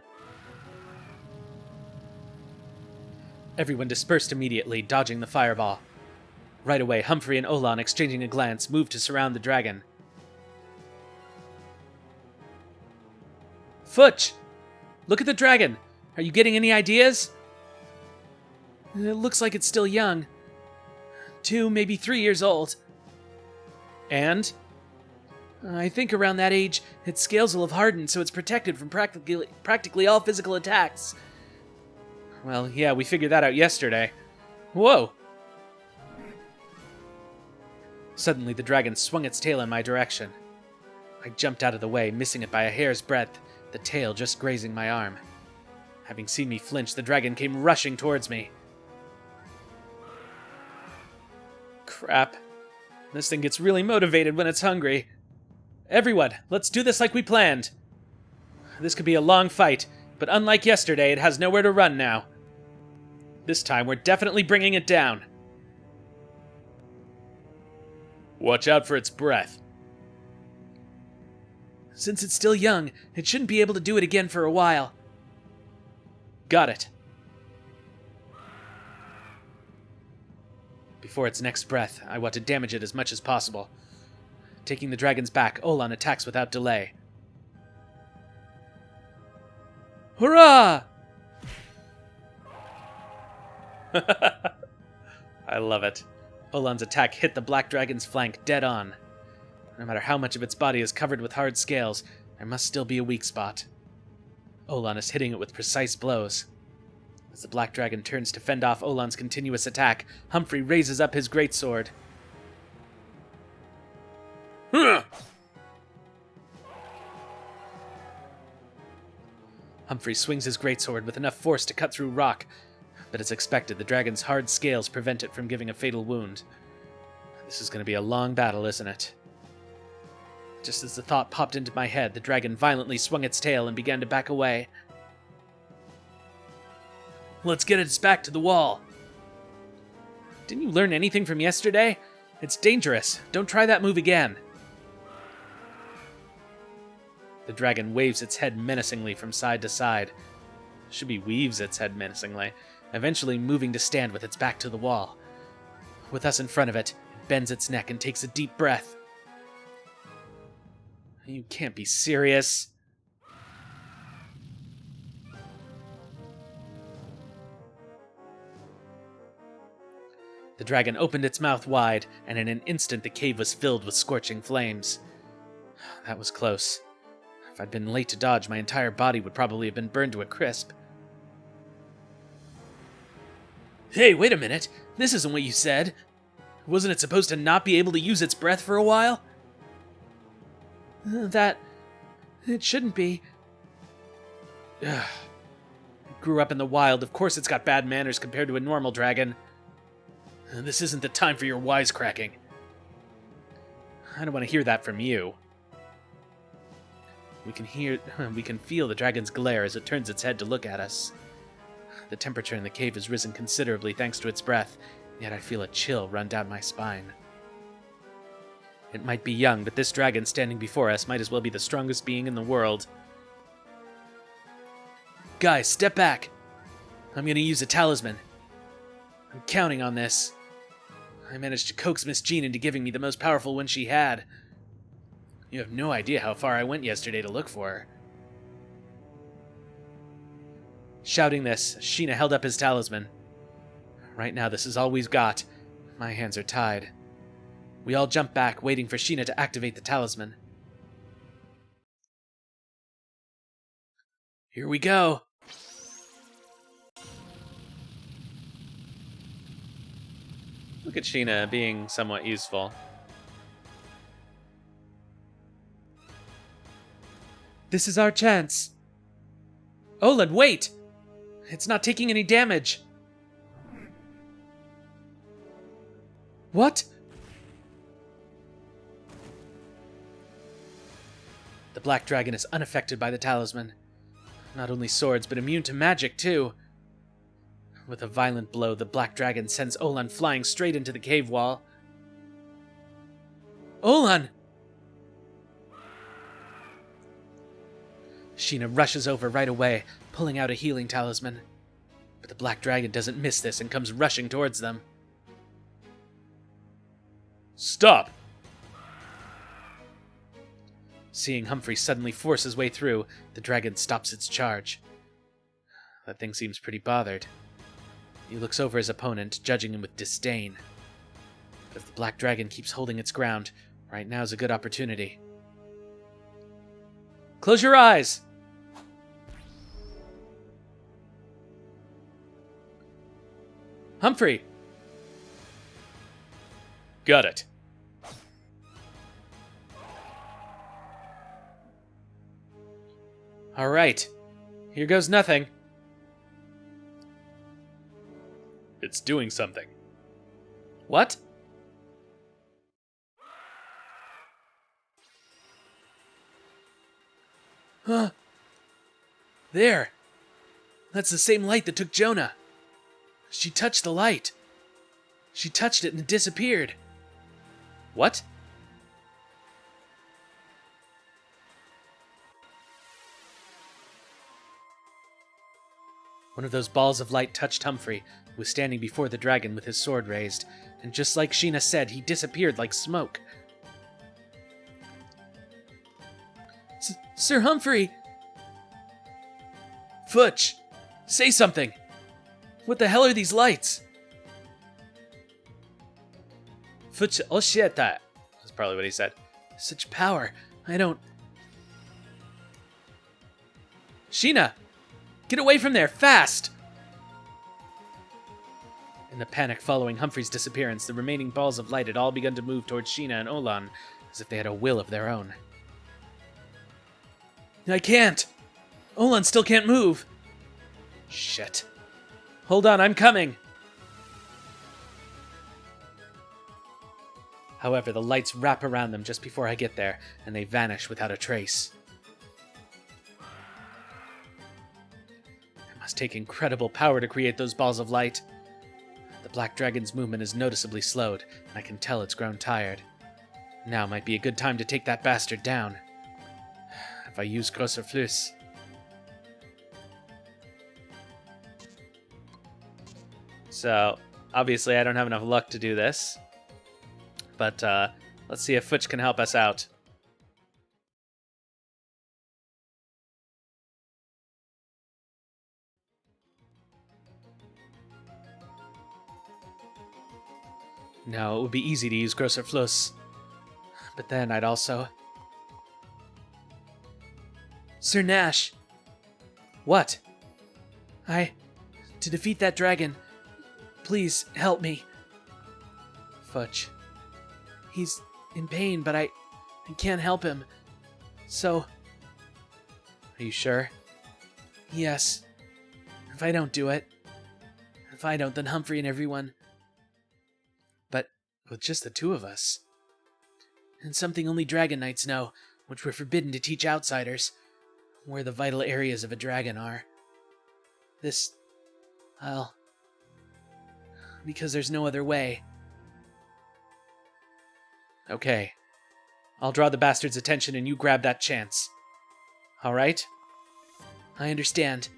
Everyone dispersed immediately, dodging the fireball. Right away, Humphrey and Olan, exchanging a glance, moved to surround the dragon. Futch! Look at the dragon! Are you getting any ideas? It looks like it's still young. 2, maybe 3 years old. And? I think around that age, its scales will have hardened, so it's protected from practically all physical attacks. Well, yeah, we figured that out yesterday. Whoa! Suddenly, the dragon swung its tail in my direction. I jumped out of the way, missing it by a hair's breadth, the tail just grazing my arm. Having seen me flinch, the dragon came rushing towards me. Crap. This thing gets really motivated when it's hungry. Everyone, let's do this like we planned. This could be a long fight, but unlike yesterday, it has nowhere to run now. This time, we're definitely bringing it down. Watch out for its breath. Since it's still young, it shouldn't be able to do it again for a while. Got it. Before its next breath, I want to damage it as much as possible. Taking the dragon's back, Olan attacks without delay. Hurrah! I love it. Olan's attack hit the black dragon's flank dead on. No matter how much of its body is covered with hard scales, there must still be a weak spot. Olan is hitting it with precise blows. As the black dragon turns to fend off Olan's continuous attack, Humphrey raises up his greatsword. Humphrey swings his greatsword with enough force to cut through rock, but as expected, the dragon's hard scales prevent it from giving a fatal wound. This is going to be a long battle, isn't it? Just as the thought popped into my head, the dragon violently swung its tail and began to back away. Let's get its back to the wall. Didn't you learn anything from yesterday? It's dangerous. Don't try that move again. The dragon waves its head menacingly from side to side. Should be weaves its head menacingly, eventually moving to stand with its back to the wall. With us in front of it, it bends its neck and takes a deep breath. You can't be serious. The dragon opened its mouth wide, and in an instant the cave was filled with scorching flames. That was close. If I'd been late to dodge, my entire body would probably have been burned to a crisp. Hey, wait a minute! This isn't what you said! Wasn't it supposed to not be able to use its breath for a while? It shouldn't be. Ugh. It grew up in the wild, of course it's got bad manners compared to a normal dragon. This isn't the time for your wisecracking. I don't want to hear that from you. We can feel the dragon's glare as it turns its head to look at us. The temperature in the cave has risen considerably thanks to its breath, yet I feel a chill run down my spine. It might be young, but this dragon standing before us might as well be the strongest being in the world. Guys, step back! I'm gonna use a talisman. I'm counting on this. I managed to coax Miss Jean into giving me the most powerful one she had. You have no idea how far I went yesterday to look for her. Shouting this, Sheena held up his talisman. Right now, this is all we've got. My hands are tied. We all jump back, waiting for Sheena to activate the talisman. Here we go! Look at Sheena being somewhat useful. This is our chance. Olan, wait! It's not taking any damage. What? The black dragon is unaffected by the talisman. Not only swords, but immune to magic, too. With a violent blow, the black dragon sends Olan flying straight into the cave wall. Olan! Sheena rushes over right away, pulling out a healing talisman. But the black dragon doesn't miss this and comes rushing towards them. Stop! Seeing Humphrey suddenly force his way through, the dragon stops its charge. That thing seems pretty bothered. He looks over his opponent, judging him with disdain. But if the black dragon keeps holding its ground, right now's a good opportunity. Close your eyes! Humphrey! Got it. All right. Here goes nothing. It's doing something. What? Huh. There. That's the same light that took Jonah. She touched the light. She touched it and it disappeared. What? One of those balls of light touched Humphrey, who was standing before the dragon with his sword raised, and just like Sheena said, he disappeared like smoke. Sir Humphrey! Futch! Say something! What the hell are these lights? Futch, oh shit, that's probably what he said. Such power. I don't... Sheena! Get away from there, fast! In the panic following Humphrey's disappearance, the remaining balls of light had all begun to move towards Sheena and Olan, as if they had a will of their own. I can't! Olan still can't move! Shit. Hold on, I'm coming! However, the lights wrap around them just before I get there, and they vanish without a trace. It must take incredible power to create those balls of light. The black dragon's movement is noticeably slowed, and I can tell it's grown tired. Now might be a good time to take that bastard down. If I use Grosser Fluss. So, obviously I don't have enough luck to do this. But let's see if Futch can help us out. Now, it would be easy to use Grosser Fluss. But then I'd also... Sir Nash! What? To defeat that dragon, please help me. Futch. He's in pain, but I can't help him. So... Are you sure? Yes. If I don't do it... If I don't, then Humphrey and everyone... But with just the two of us... And something only Dragon Knights know, which we're forbidden to teach outsiders, where the vital areas of a dragon are. This... well... because there's no other way. Okay. I'll draw the bastard's attention and you grab that chance. Alright? I understand.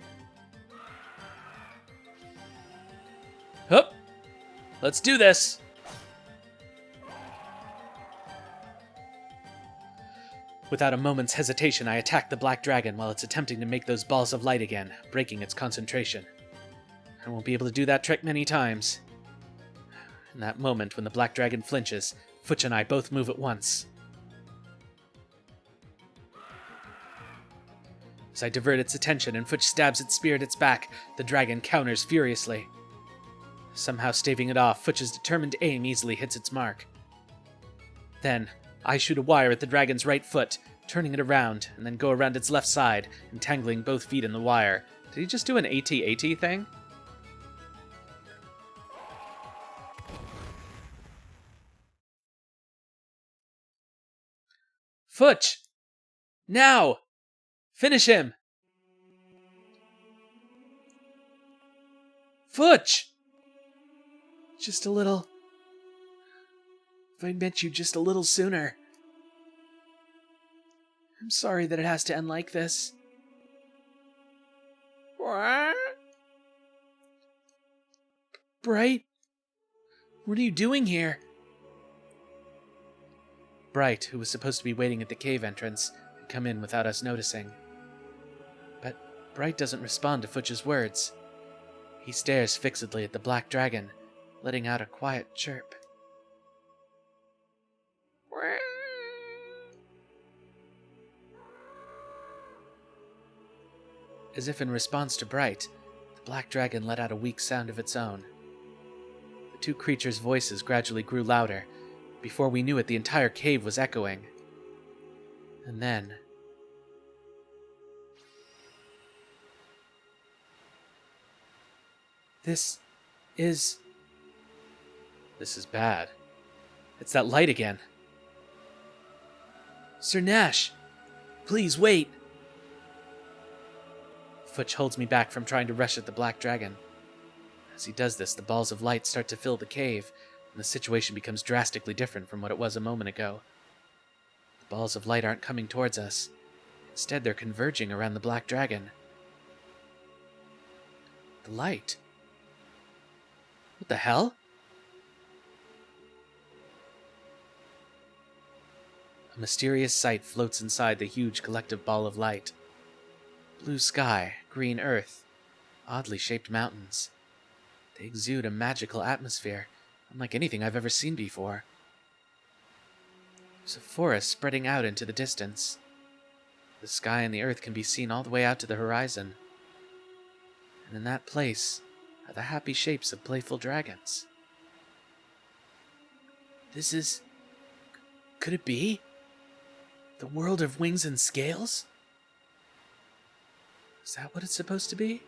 Hup! Let's do this! Without a moment's hesitation, I attack the black dragon while it's attempting to make those balls of light again, breaking its concentration. I won't be able to do that trick many times. In that moment, when the black dragon flinches, Futch and I both move at once. As I divert its attention and Futch stabs its spear at its back, the dragon counters furiously. Somehow staving it off, Futch's determined aim easily hits its mark. Then, I shoot a wire at the dragon's right foot, turning it around, and then go around its left side, entangling both feet in the wire. Did he just do an AT-AT thing? Futch! Now! Finish him! Futch! Just a little... If I'd met you just a little sooner. I'm sorry that it has to end like this. What? Bright? What are you doing here? Bright, who was supposed to be waiting at the cave entrance, had come in without us noticing. But Bright doesn't respond to Futch's words. He stares fixedly at the black dragon, letting out a quiet chirp. As if in response to Bright, the black dragon let out a weak sound of its own. The two creatures' voices gradually grew louder. Before we knew it, the entire cave was echoing. And then... This is bad. It's that light again. Sir Nash, please wait. Futch holds me back from trying to rush at the black dragon. As he does this, the balls of light start to fill the cave, and the situation becomes drastically different from what it was a moment ago. The balls of light aren't coming towards us. Instead, they're converging around the black dragon. The light? What the hell? A mysterious sight floats inside the huge collective ball of light. Blue sky, green earth, oddly shaped mountains. They exude a magical atmosphere, unlike anything I've ever seen before. There's a forest spreading out into the distance. The sky and the earth can be seen all the way out to the horizon. And in that place are the happy shapes of playful dragons. This is... Could it be? The world of wings and scales? Is that what it's supposed to be?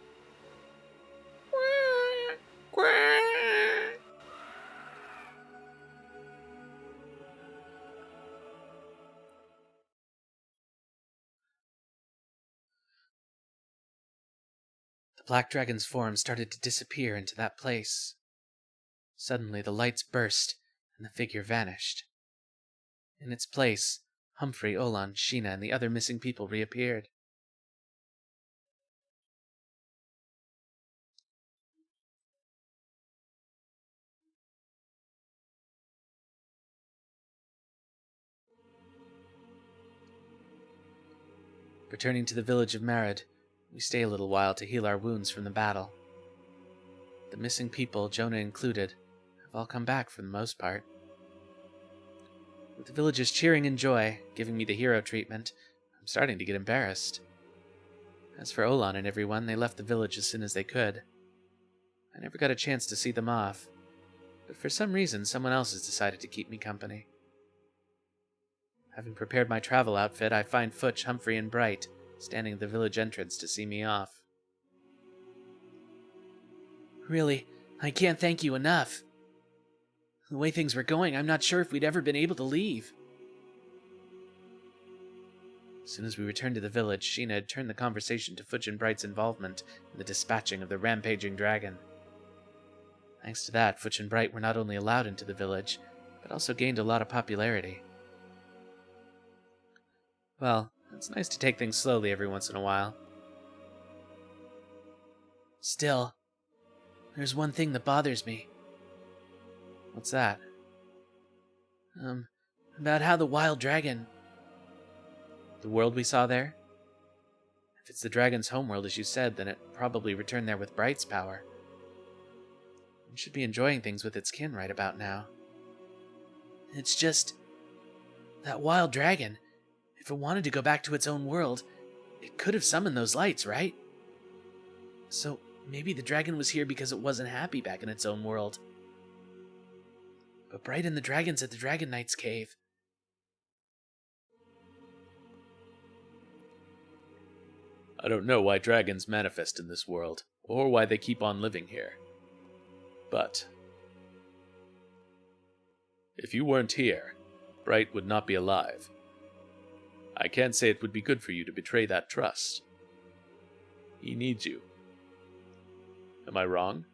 The black dragon's form started to disappear into that place. Suddenly the lights burst, and the figure vanished. In its place, Humphrey, Olan, Sheena, and the other missing people reappeared. Returning to the village of Marad, we stay a little while to heal our wounds from the battle. The missing people, Jonah included, have all come back for the most part. With the villagers cheering in joy, giving me the hero treatment, I'm starting to get embarrassed. As for Olan and everyone, they left the village as soon as they could. I never got a chance to see them off, but for some reason someone else has decided to keep me company. Having prepared my travel outfit, I find Futch, Humphrey, and Bright standing at the village entrance to see me off. Really, I can't thank you enough. The way things were going, I'm not sure if we'd ever been able to leave. As soon as we returned to the village, Sheena had turned the conversation to Futch and Bright's involvement in the dispatching of the rampaging dragon. Thanks to that, Futch and Bright were not only allowed into the village, but also gained a lot of popularity. Well, it's nice to take things slowly every once in a while. Still, there's one thing that bothers me. What's that? About how the wild dragon... The world we saw there? If it's the dragon's homeworld, as you said, then it probably returned there with Bright's power. It should be enjoying things with its kin right about now. It's just... that wild dragon, if it wanted to go back to its own world, it could have summoned those lights, right? So maybe the dragon was here because it wasn't happy back in its own world. But Bright and the dragon's at the Dragon Knight's cave. I don't know why dragons manifest in this world, or why they keep on living here. But if you weren't here, Bright would not be alive. I can't say it would be good for you to betray that trust. He needs you. Am I wrong?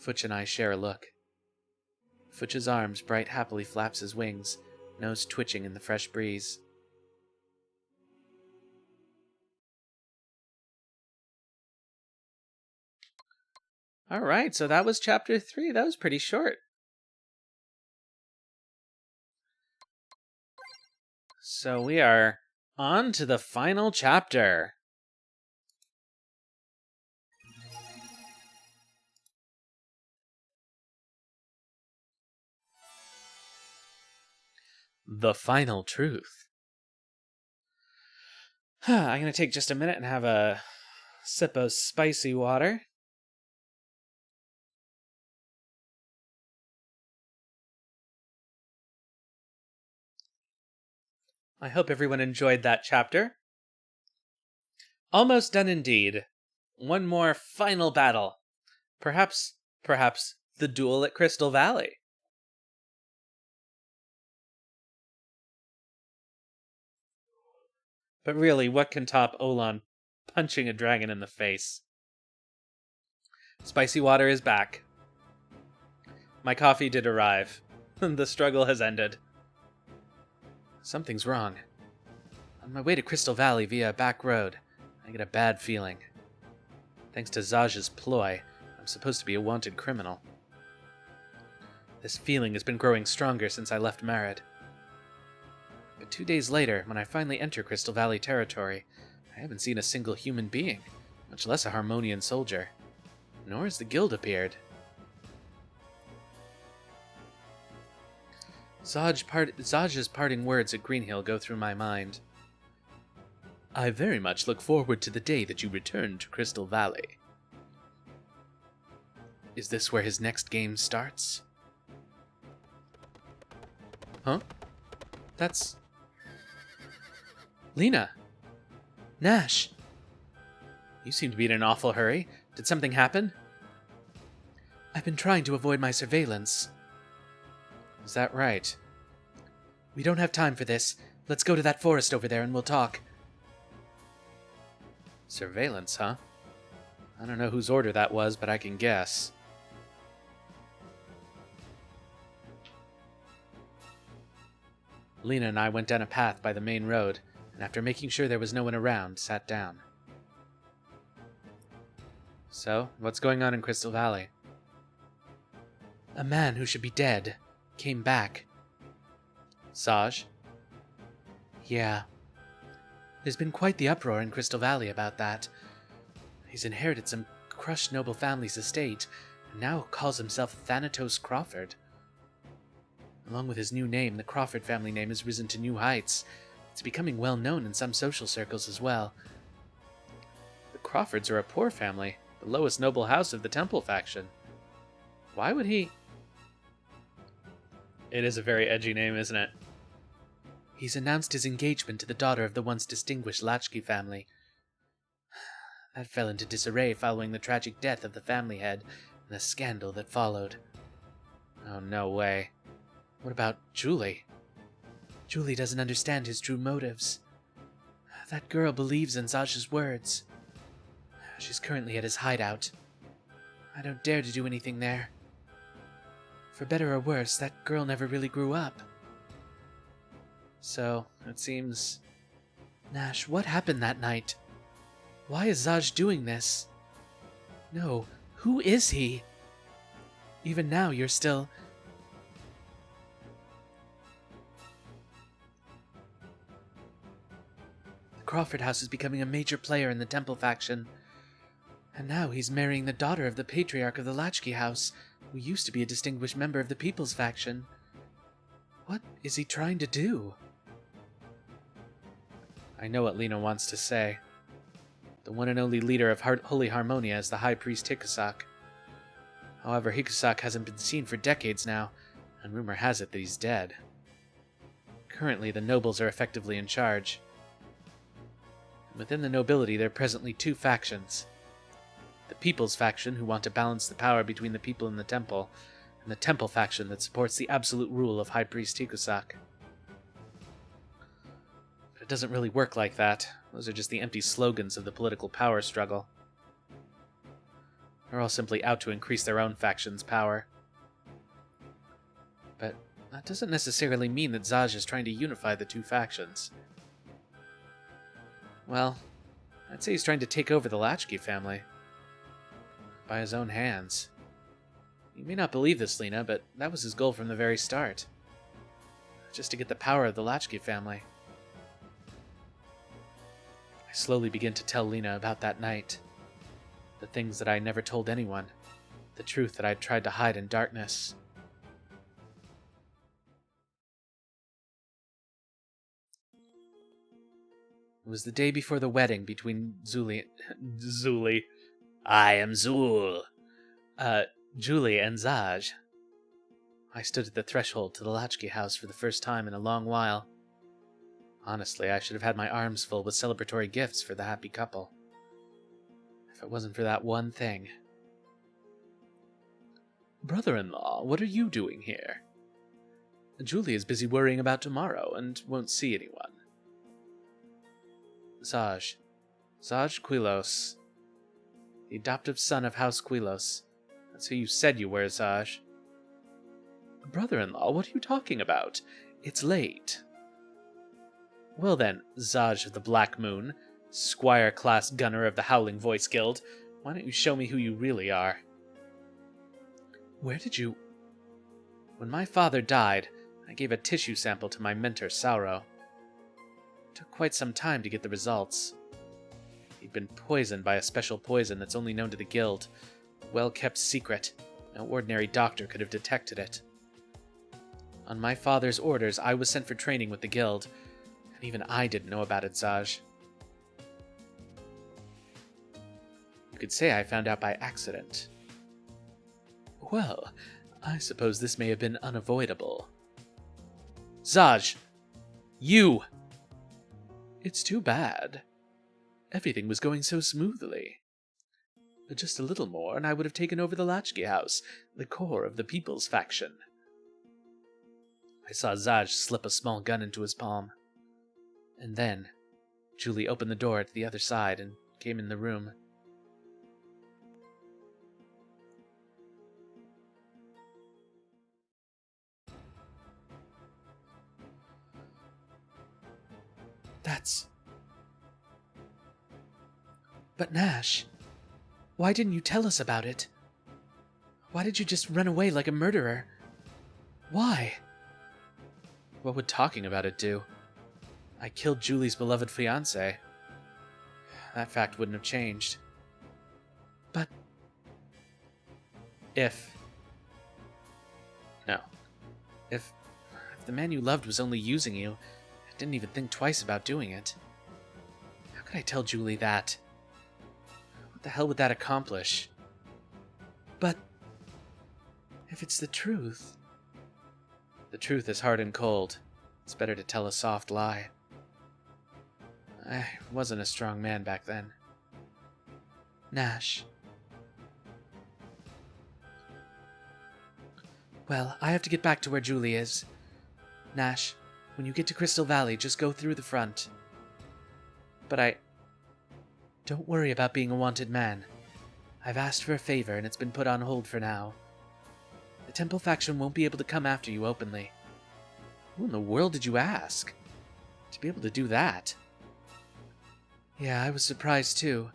Futch and I share a look. Futch's arms, Bright happily flaps his wings, nose twitching in the fresh breeze. Alright, so that was chapter 3. That was pretty short. So we are on to the final chapter. The final truth. I'm going to take just a minute and have a sip of spicy water. I hope everyone enjoyed that chapter. Almost done indeed. One more final battle. Perhaps the duel at Crystal Valley. But really, what can top Olan punching a dragon in the face? Spicy water is back. My coffee did arrive. The struggle has ended. Something's wrong. On my way to Crystal Valley via a back road, I get a bad feeling. Thanks to Zaj's ploy, I'm supposed to be a wanted criminal. This feeling has been growing stronger since I left Marad. But 2 days later, when I finally enter Crystal Valley territory, I haven't seen a single human being, much less a Harmonian soldier. Nor has the guild appeared. Zaj's parting words at Greenhill go through my mind. I very much look forward to the day that you return to Crystal Valley. Is this where his next game starts? Huh? That's... Lena! Nash! You seem to be in an awful hurry. Did something happen? I've been trying to avoid my surveillance. Is that right? We don't have time for this. Let's go to that forest over there and we'll talk. Surveillance, huh? I don't know whose order that was, but I can guess. Lena and I went down a path by the main road, and after making sure there was no one around, sat down. So, what's going on in Crystal Valley? A man who should be dead came back. Zaj? Yeah. There's been quite the uproar in Crystal Valley about that. He's inherited some crushed noble family's estate, and now calls himself Thanatos Crawford. Along with his new name, the Crawford family name has risen to new heights. It's becoming well known in some social circles as well. The Crawfords are a poor family, the lowest noble house of the Temple faction. Why would he... It is a very edgy name, isn't it? He's announced his engagement to the daughter of the once distinguished Latchkey family. That fell into disarray following the tragic death of the family head and the scandal that followed. Oh, no way. What about Julie? Julie doesn't understand his true motives. That girl believes in Zaj's words. She's currently at his hideout. I don't dare to do anything there. For better or worse, that girl never really grew up. So, it seems... Nash, what happened that night? Why is Zaj doing this? No, who is he? Even now, you're still... The Crawford house is becoming a major player in the Temple faction. And now he's marrying the daughter of the patriarch of the Latchkey house, who used to be a distinguished member of the People's faction. What is he trying to do? I know what Lena wants to say. The one and only leader of Holy Harmonia is the High Priest Hikusak. However, Hikusak hasn't been seen for decades now, and rumor has it that he's dead. Currently, the nobles are effectively in charge. Within the nobility, there are presently two factions. The People's faction, who want to balance the power between the people and the Temple, and the Temple faction that supports the absolute rule of High Priest Hikusak. But it doesn't really work like that. Those are just the empty slogans of the political power struggle. They're all simply out to increase their own faction's power. But that doesn't necessarily mean that Zaj is trying to unify the two factions. Well, I'd say he's trying to take over the Latchkey family. By his own hands. You may not believe this, Lena, but that was his goal from the very start. Just to get the power of the Latchkey family. I slowly begin to tell Lena about that night. The things that I never told anyone. The truth that I'd tried to hide in darkness. It was the day before the wedding between Julie... I am Zul. Julie and Zaj. I stood at the threshold to the Latchkey house for the first time in a long while. Honestly, I should have had my arms full with celebratory gifts for the happy couple. If it wasn't for that one thing. Brother-in-law, what are you doing here? Julie is busy worrying about tomorrow and won't see anyone. Zaj Quilos. The adoptive son of House Quilos. That's who you said you were, Zaj. Brother-in-law, what are you talking about? It's late. Well then, Zaj of the Black Moon, Squire-class gunner of the Howling Voice Guild, why don't you show me who you really are? Where did you... When my father died, I gave a tissue sample to my mentor, Sauro. It took quite some time to get the results. He'd been poisoned by a special poison that's only known to the guild. A well-kept secret. No ordinary doctor could have detected it. On my father's orders, I was sent for training with the guild, and even I didn't know about it, Zaj. You could say I found out by accident. Well, I suppose this may have been unavoidable. Zaj! You! It's too bad. Everything was going so smoothly. Just a little more, and I would have taken over the Latchkey House, the core of the People's faction. I saw Zaj slip a small gun into his palm. And then, Julie opened the door to the other side and came in the room. But Nash, why didn't you tell us about it? Why did you just run away like a murderer? Why? What would talking about it do? I killed Julie's beloved fiancé. That fact wouldn't have changed. But... If the man you loved was only using you, I didn't even think twice about doing it. How could I tell Julie that? What the hell would that accomplish? But... if it's the truth... The truth is hard and cold. It's better to tell a soft lie. I wasn't a strong man back then. Nash. Well, I have to get back to where Julie is. Nash, when you get to Crystal Valley, just go through the front. But Don't worry about being a wanted man. I've asked for a favor, and it's been put on hold for now. The Temple faction won't be able to come after you openly. Who in the world did you ask? To be able to do that? Yeah, I was surprised too.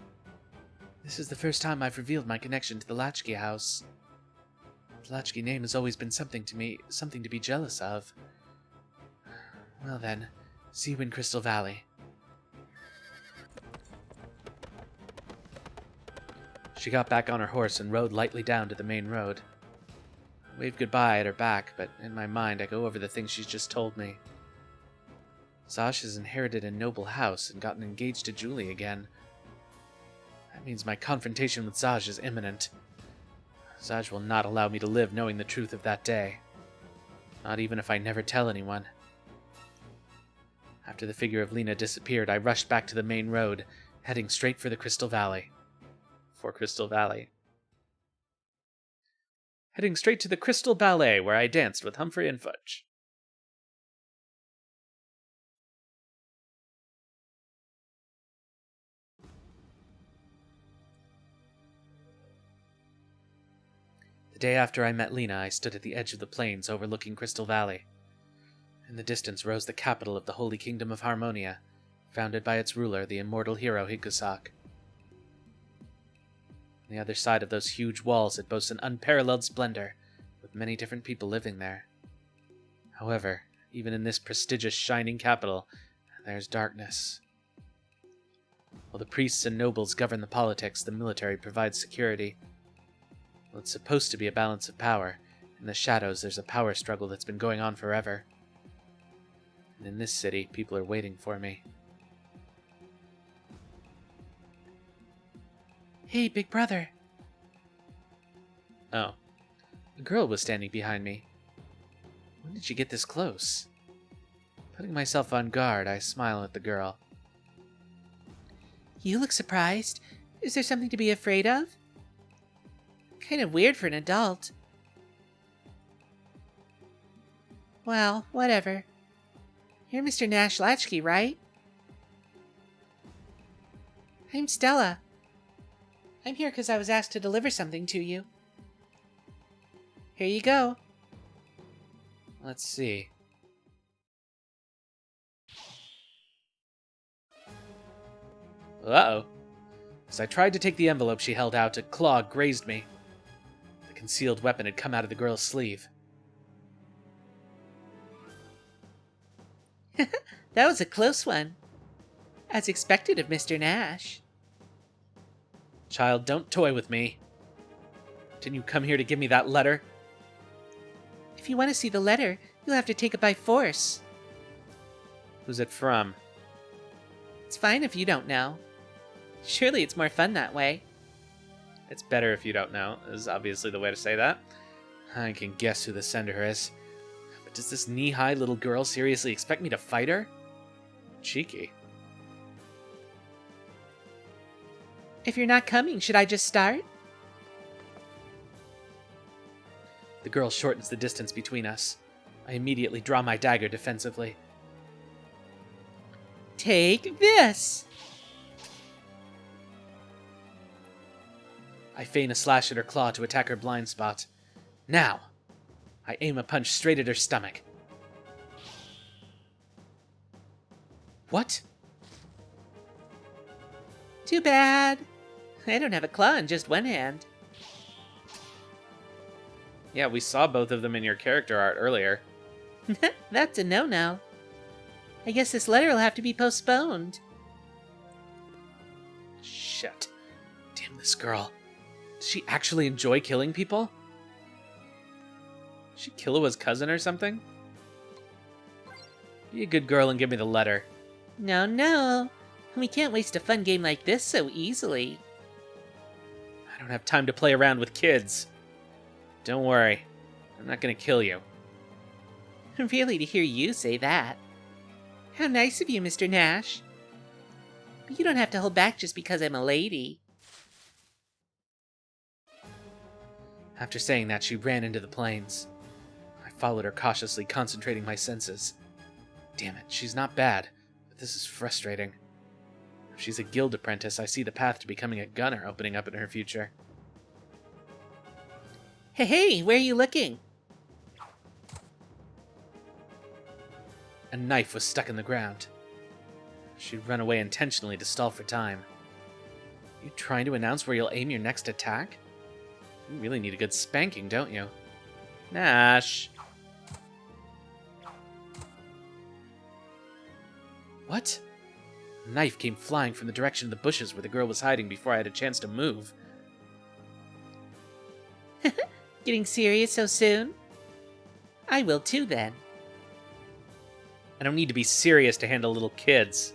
This is the first time I've revealed my connection to the Latchkey House. The Latchkey name has always been something to me, something to be jealous of. Well then, see you in Crystal Valley. She got back on her horse and rode lightly down to the main road. I waved goodbye at her back, but in my mind I go over the things she's just told me. Zaj has inherited a noble house and gotten engaged to Julie again. That means my confrontation with Zaj is imminent. Zaj will not allow me to live knowing the truth of that day. Not even if I never tell anyone. After the figure of Lena disappeared, I rushed back to the main road, heading straight for the Crystal Valley. For Crystal Valley. Heading straight to the Crystal Ballet, where I danced with Humphrey and Fudge. The day after I met Lena, I stood at the edge of the plains overlooking Crystal Valley. In the distance rose the capital of the Holy Kingdom of Harmonia, founded by its ruler, the immortal hero Higusak. On the other side of those huge walls it boasts an unparalleled splendor, with many different people living there. However, even in this prestigious shining capital, there's darkness. While the priests and nobles govern the politics, the military provides security. Well, it's supposed to be a balance of power. In the shadows, there's a power struggle that's been going on forever. And in this city, people are waiting for me. Hey, big brother. Oh. A girl was standing behind me. When did she get this close? Putting myself on guard, I smile at the girl. You look surprised. Is there something to be afraid of? Kind of weird for an adult. Well, whatever. You're Mr. Nash Latchkey, right? I'm Stella. I'm here because I was asked to deliver something to you. Here you go. Let's see. Uh-oh. As I tried to take the envelope she held out, a claw grazed me. The concealed weapon had come out of the girl's sleeve. That was a close one. As expected of Mr. Nash. Child, don't toy with me. Didn't you come here to give me that letter? If you want to see the letter, You'll have to take it by force. Who's it from? It's fine if you don't know. Surely it's more fun that way. It's better if you don't know, is obviously the way to say that. I can guess who the sender is. But does this knee-high little girl seriously expect me to fight her? Cheeky. If you're not coming, should I just start? The girl shortens the distance between us. I immediately draw my dagger defensively. Take this! I feign a slash at her claw to attack her blind spot. Now! I aim a punch straight at her stomach. What? Too bad. I don't have a claw in just one hand. Yeah, we saw both of them in your character art earlier. That's a no-no. I guess this letter will have to be postponed. Shit. Damn this girl. Does she actually enjoy killing people? Is she Killua's cousin or something? Be a good girl and give me the letter. No. We can't waste a fun game like this so easily. I don't have time to play around with kids. Don't worry. I'm not gonna kill you. Really, to hear you say that. How nice of you, Mr. Nash. But you don't have to hold back just because I'm a lady. After saying that, she ran into the plains. I followed her cautiously, concentrating my senses. Damn it, she's not bad, but this is frustrating. If she's a guild apprentice, I see the path to becoming a gunner opening up in her future. Hey, where are you looking? A knife was stuck in the ground. She'd run away intentionally to stall for time. You trying to announce where you'll aim your next attack? You really need a good spanking, don't you? Nash! What? A knife came flying from the direction of the bushes where the girl was hiding before I had a chance to move. Getting serious so soon? I will too, then. I don't need to be serious to handle little kids.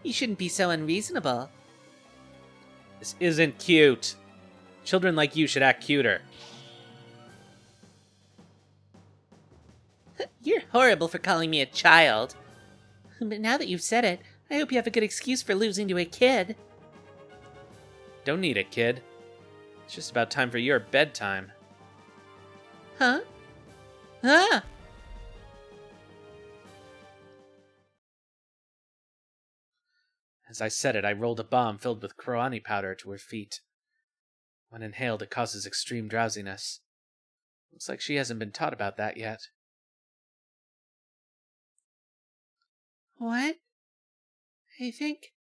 You shouldn't be so unreasonable. This isn't cute. Children like you should act cuter. You're horrible for calling me a child. But now that you've said it, I hope you have a good excuse for losing to a kid. Don't need a kid. It's just about time for your bedtime. Huh? Ah! As I said it, I rolled a bomb filled with Kroani powder to her feet. When inhaled, it causes extreme drowsiness. Looks like she hasn't been taught about that yet. What? I think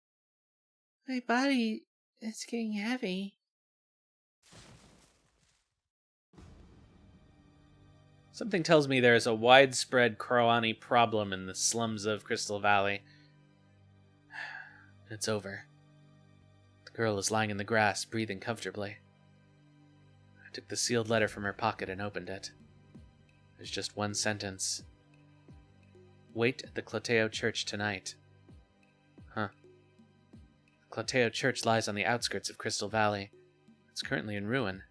my body is getting heavy. Something tells me there is a widespread Kroani problem in the slums of Crystal Valley. It's over. The girl is lying in the grass, breathing comfortably. I took the sealed letter from her pocket and opened it. There's just one sentence. Wait at the Cloteo Church tonight. Huh. The Cloteo Church lies on the outskirts of Crystal Valley. It's currently in ruin.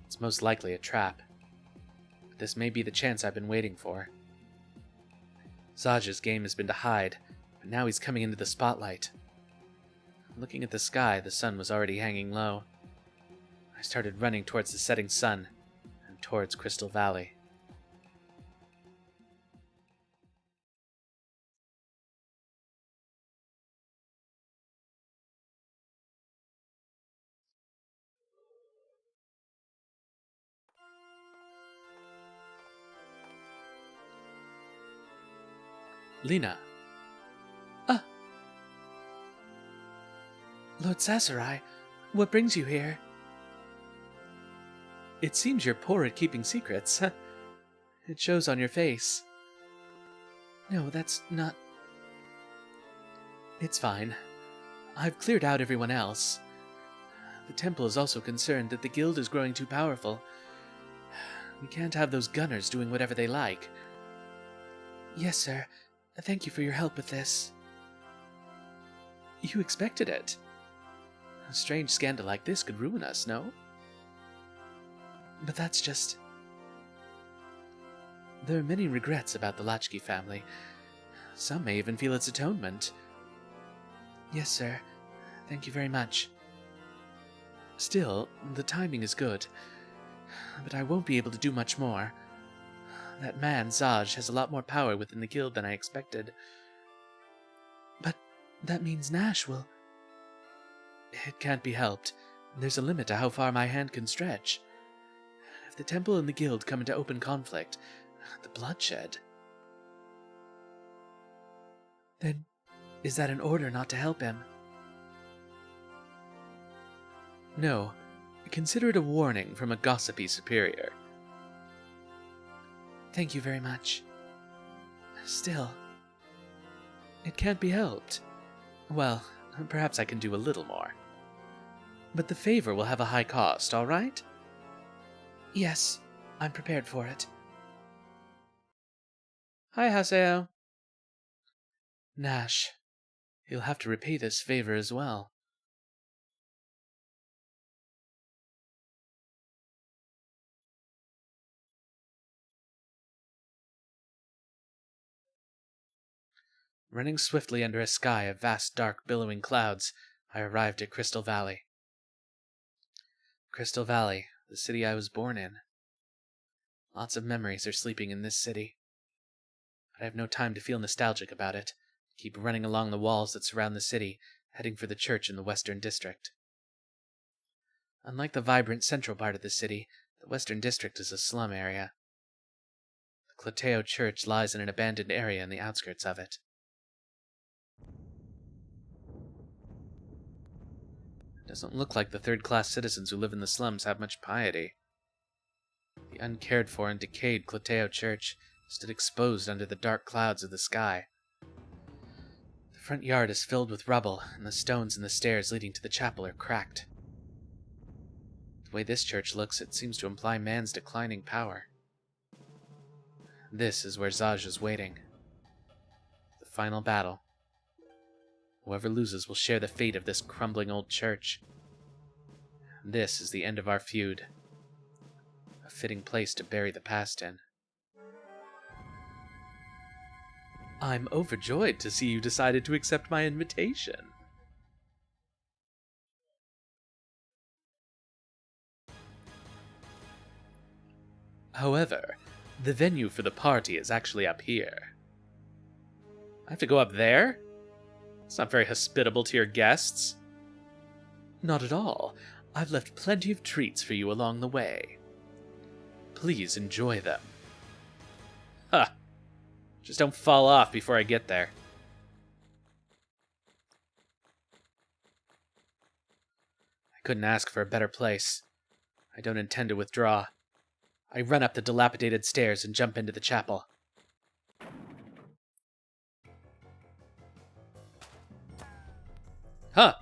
It's most likely a trap. But this may be the chance I've been waiting for. Zaj's game has been to hide, but now he's coming into the spotlight. Looking at the sky, the sun was already hanging low. I started running towards the setting sun, and towards Crystal Valley. Lena. Ah! Lord Sasarai, what brings you here? It seems you're poor at keeping secrets. It shows on your face. No, that's not... It's fine. I've cleared out everyone else. The temple is also concerned that the guild is growing too powerful. We can't have those gunners doing whatever they like. Yes, sir. Thank you for your help with this. You expected it. A strange scandal like this could ruin us, no? But that's just... There are many regrets about the Latchkey family. Some may even feel its atonement. Yes, sir. Thank you very much. Still, the timing is good. But I won't be able to do much more. That man, Zaj, has a lot more power within the guild than I expected. But that means Nash will... It can't be helped. There's a limit to how far my hand can stretch. If the temple and the guild come into open conflict, the bloodshed... Then, is that an order not to help him? No. Consider it a warning from a gossipy superior. Thank you very much. Still, it can't be helped. Well, perhaps I can do a little more. But the favor will have a high cost, all right? Yes, I'm prepared for it. Hi, Haseo. Nash, you'll have to repay this favor as well. Running swiftly under a sky of vast, dark, billowing clouds, I arrived at Crystal Valley. Crystal Valley, the city I was born in. Lots of memories are sleeping in this city. But I have no time to feel nostalgic about it. I keep running along the walls that surround the city, heading for the church in the Western District. Unlike the vibrant central part of the city, the Western District is a slum area. The Cloteo Church lies in an abandoned area in the outskirts of it. It doesn't look like the third-class citizens who live in the slums have much piety. The uncared-for and decayed Cloteo Church stood exposed under the dark clouds of the sky. The front yard is filled with rubble, and the stones in the stairs leading to the chapel are cracked. The way this church looks, it seems to imply man's declining power. This is where Zaj is waiting. The final battle. Whoever loses will share the fate of this crumbling old church. This is the end of our feud. A fitting place to bury the past in. I'm overjoyed to see you decided to accept my invitation. However, the venue for the party is actually up here. I have to go up there? It's not very hospitable to your guests. Not at all. I've left plenty of treats for you along the way. Please enjoy them. Huh. Just don't fall off before I get there. I couldn't ask for a better place. I don't intend to withdraw. I run up the dilapidated stairs and jump into the chapel. Huh!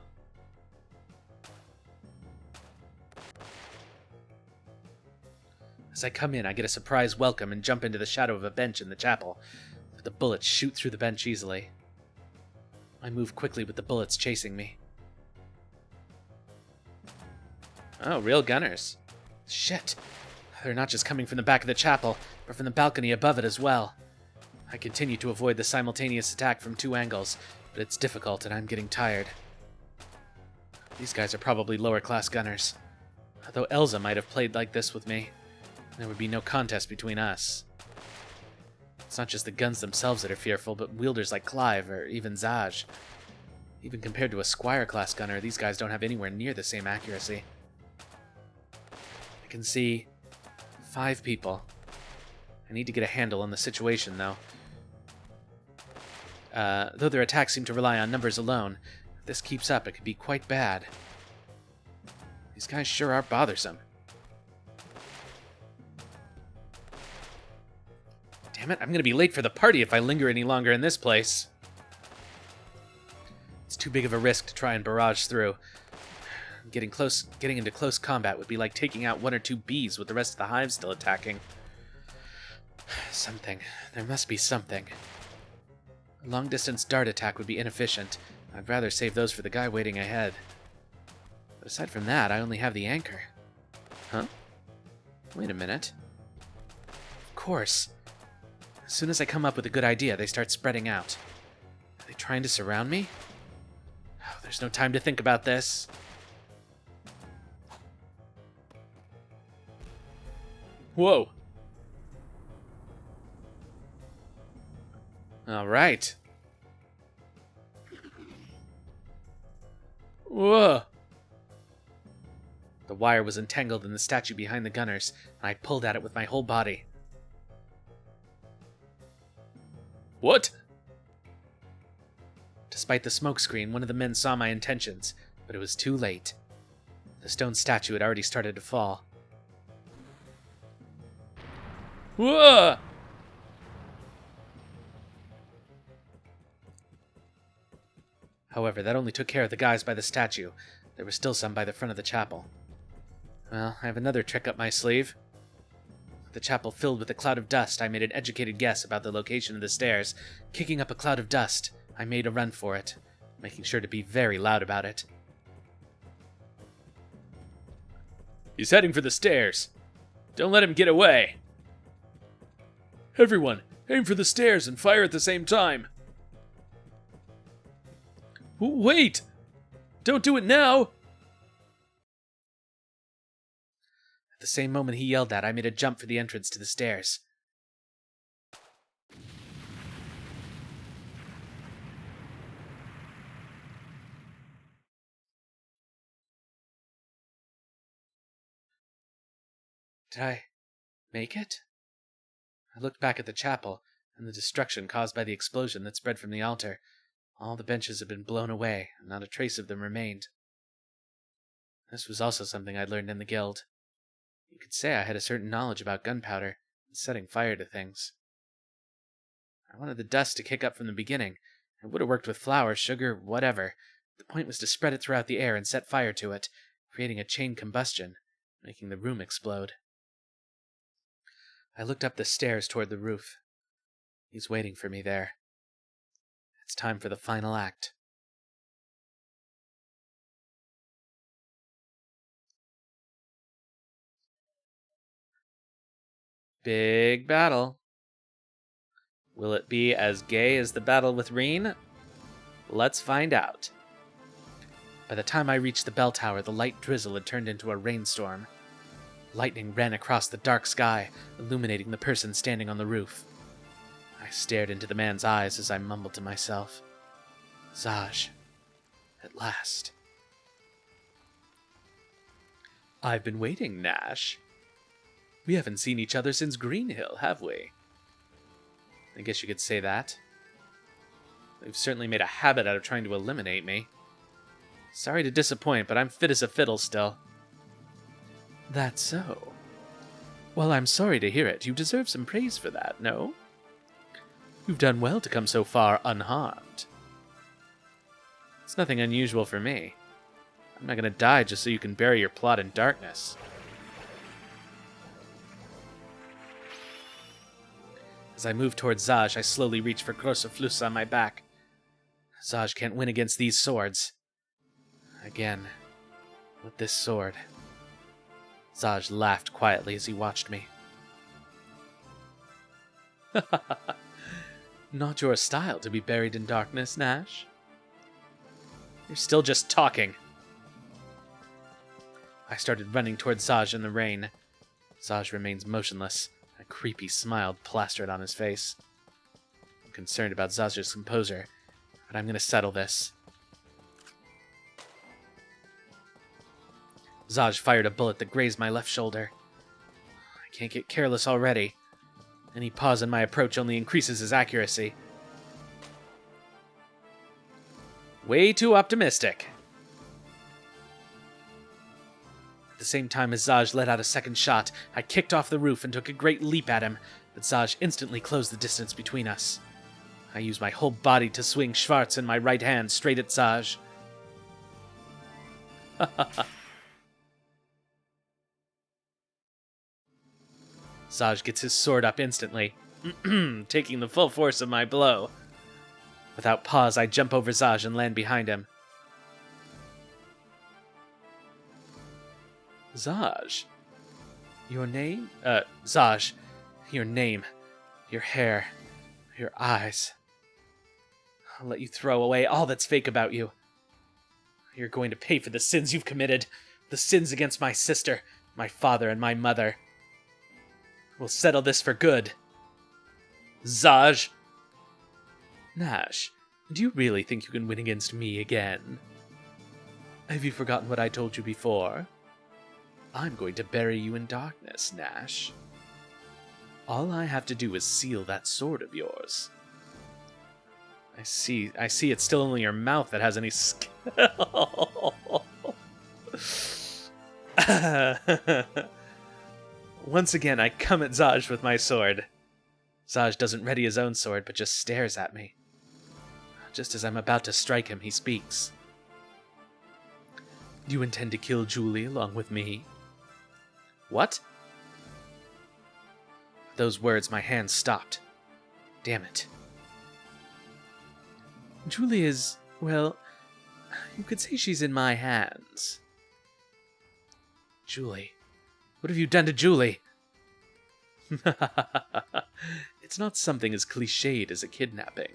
As I come in, I get a surprise welcome and jump into the shadow of a bench in the chapel, but the bullets shoot through the bench easily. I move quickly with the bullets chasing me. Oh, real gunners. Shit! They're not just coming from the back of the chapel, but from the balcony above it as well. I continue to avoid the simultaneous attack from two angles, but it's difficult and I'm getting tired. These guys are probably lower-class gunners. Although Elza might have played like this with me, there would be no contest between us. It's not just the guns themselves that are fearful, but wielders like Clive or even Zaj. Even compared to a Squire-class gunner, these guys don't have anywhere near the same accuracy. I can see 5 people. I need to get a handle on the situation, though. Though their attacks seem to rely on numbers alone, if this keeps up, it could be quite bad. These guys sure are bothersome. Damn it, I'm gonna be late for the party if I linger any longer in this place. It's too big of a risk to try and barrage through. Getting into close combat would be like taking out 1 or 2 bees with the rest of the hive still attacking. Something. There must be something. A long-distance dart attack would be inefficient. I'd rather save those for the guy waiting ahead. But aside from that, I only have the anchor. Huh? Wait a minute. Of course. As soon as I come up with a good idea, they start spreading out. Are they trying to surround me? Oh, there's no time to think about this. Whoa! All right. Whoa! The wire was entangled in the statue behind the gunners, and I pulled at it with my whole body. What? Despite the smokescreen, one of the men saw my intentions, but it was too late. The stone statue had already started to fall. Whoa! However, that only took care of the guys by the statue. There were still some by the front of the chapel. Well, I have another trick up my sleeve. With the chapel filled with a cloud of dust, I made an educated guess about the location of the stairs. Kicking up a cloud of dust, I made a run for it, making sure to be very loud about it. He's heading for the stairs. Don't let him get away. Everyone, aim for the stairs and fire at the same time. Wait! Don't do it now! At the same moment he yelled that, I made a jump for the entrance to the stairs. Did I make it? I looked back at the chapel and the destruction caused by the explosion that spread from the altar. All the benches had been blown away, and not a trace of them remained. This was also something I'd learned in the guild. You could say I had a certain knowledge about gunpowder and setting fire to things. I wanted the dust to kick up from the beginning. It would have worked with flour, sugar, whatever. The point was to spread it throughout the air and set fire to it, creating a chain combustion, making the room explode. I looked up the stairs toward the roof. He's waiting for me there. It's time for the final act. Big battle. Will it be as gay as the battle with Reen? Let's find out. By the time I reached the bell tower, the light drizzle had turned into a rainstorm. Lightning ran across the dark sky, illuminating the person standing on the roof. I stared into the man's eyes as I mumbled to myself. Zaj. At last. I've been waiting, Nash. We haven't seen each other since Greenhill, have we? I guess you could say that. They've certainly made a habit out of trying to eliminate me. Sorry to disappoint, but I'm fit as a fiddle still. That's so. Well, I'm sorry to hear it. You deserve some praise for that, no? You've done well to come so far unharmed. It's nothing unusual for me. I'm not going to die just so you can bury your plot in darkness. As I moved towards Zaj, I slowly reached for Grosoflus on my back. Zaj can't win against these swords. Again, with this sword. Zaj laughed quietly as he watched me. Not your style to be buried in darkness, Nash. You're still just talking. I started running towards Zaj in the rain. Zaj remains motionless, a creepy smile plastered on his face. I'm concerned about Zaj's composure, but I'm going to settle this. Zaj fired a bullet that grazed my left shoulder. I can't get careless already. Any pause in my approach only increases his accuracy. Way too optimistic. At the same time as Zaj let out a second shot, I kicked off the roof and took a great leap at him, but Zaj instantly closed the distance between us. I used my whole body to swing Schwartz in my right hand straight at Zaj. Zaj gets his sword up instantly, taking the full force of my blow. Without pause, I jump over Zaj and land behind him. Zaj? Your name? Zaj. Your name. Your hair. Your eyes. I'll let you throw away all that's fake about you. You're going to pay for the sins you've committed. The sins against my sister, my father, and my mother. We'll settle this for good. Zaj! Nash, do you really think you can win against me again? Have you forgotten what I told you before? I'm going to bury you in darkness, Nash. All I have to do is seal that sword of yours. I see it's still only your mouth that has any skill. Once again, I come at Zaj with my sword. Zaj doesn't ready his own sword, but just stares at me. Just as I'm about to strike him, he speaks. Do you intend to kill Julie along with me? What? With those words, my hand stopped. Damn it. Julie is, well, you could say she's in my hands. Julie? What have you done to Julie? It's not something as cliched as a kidnapping.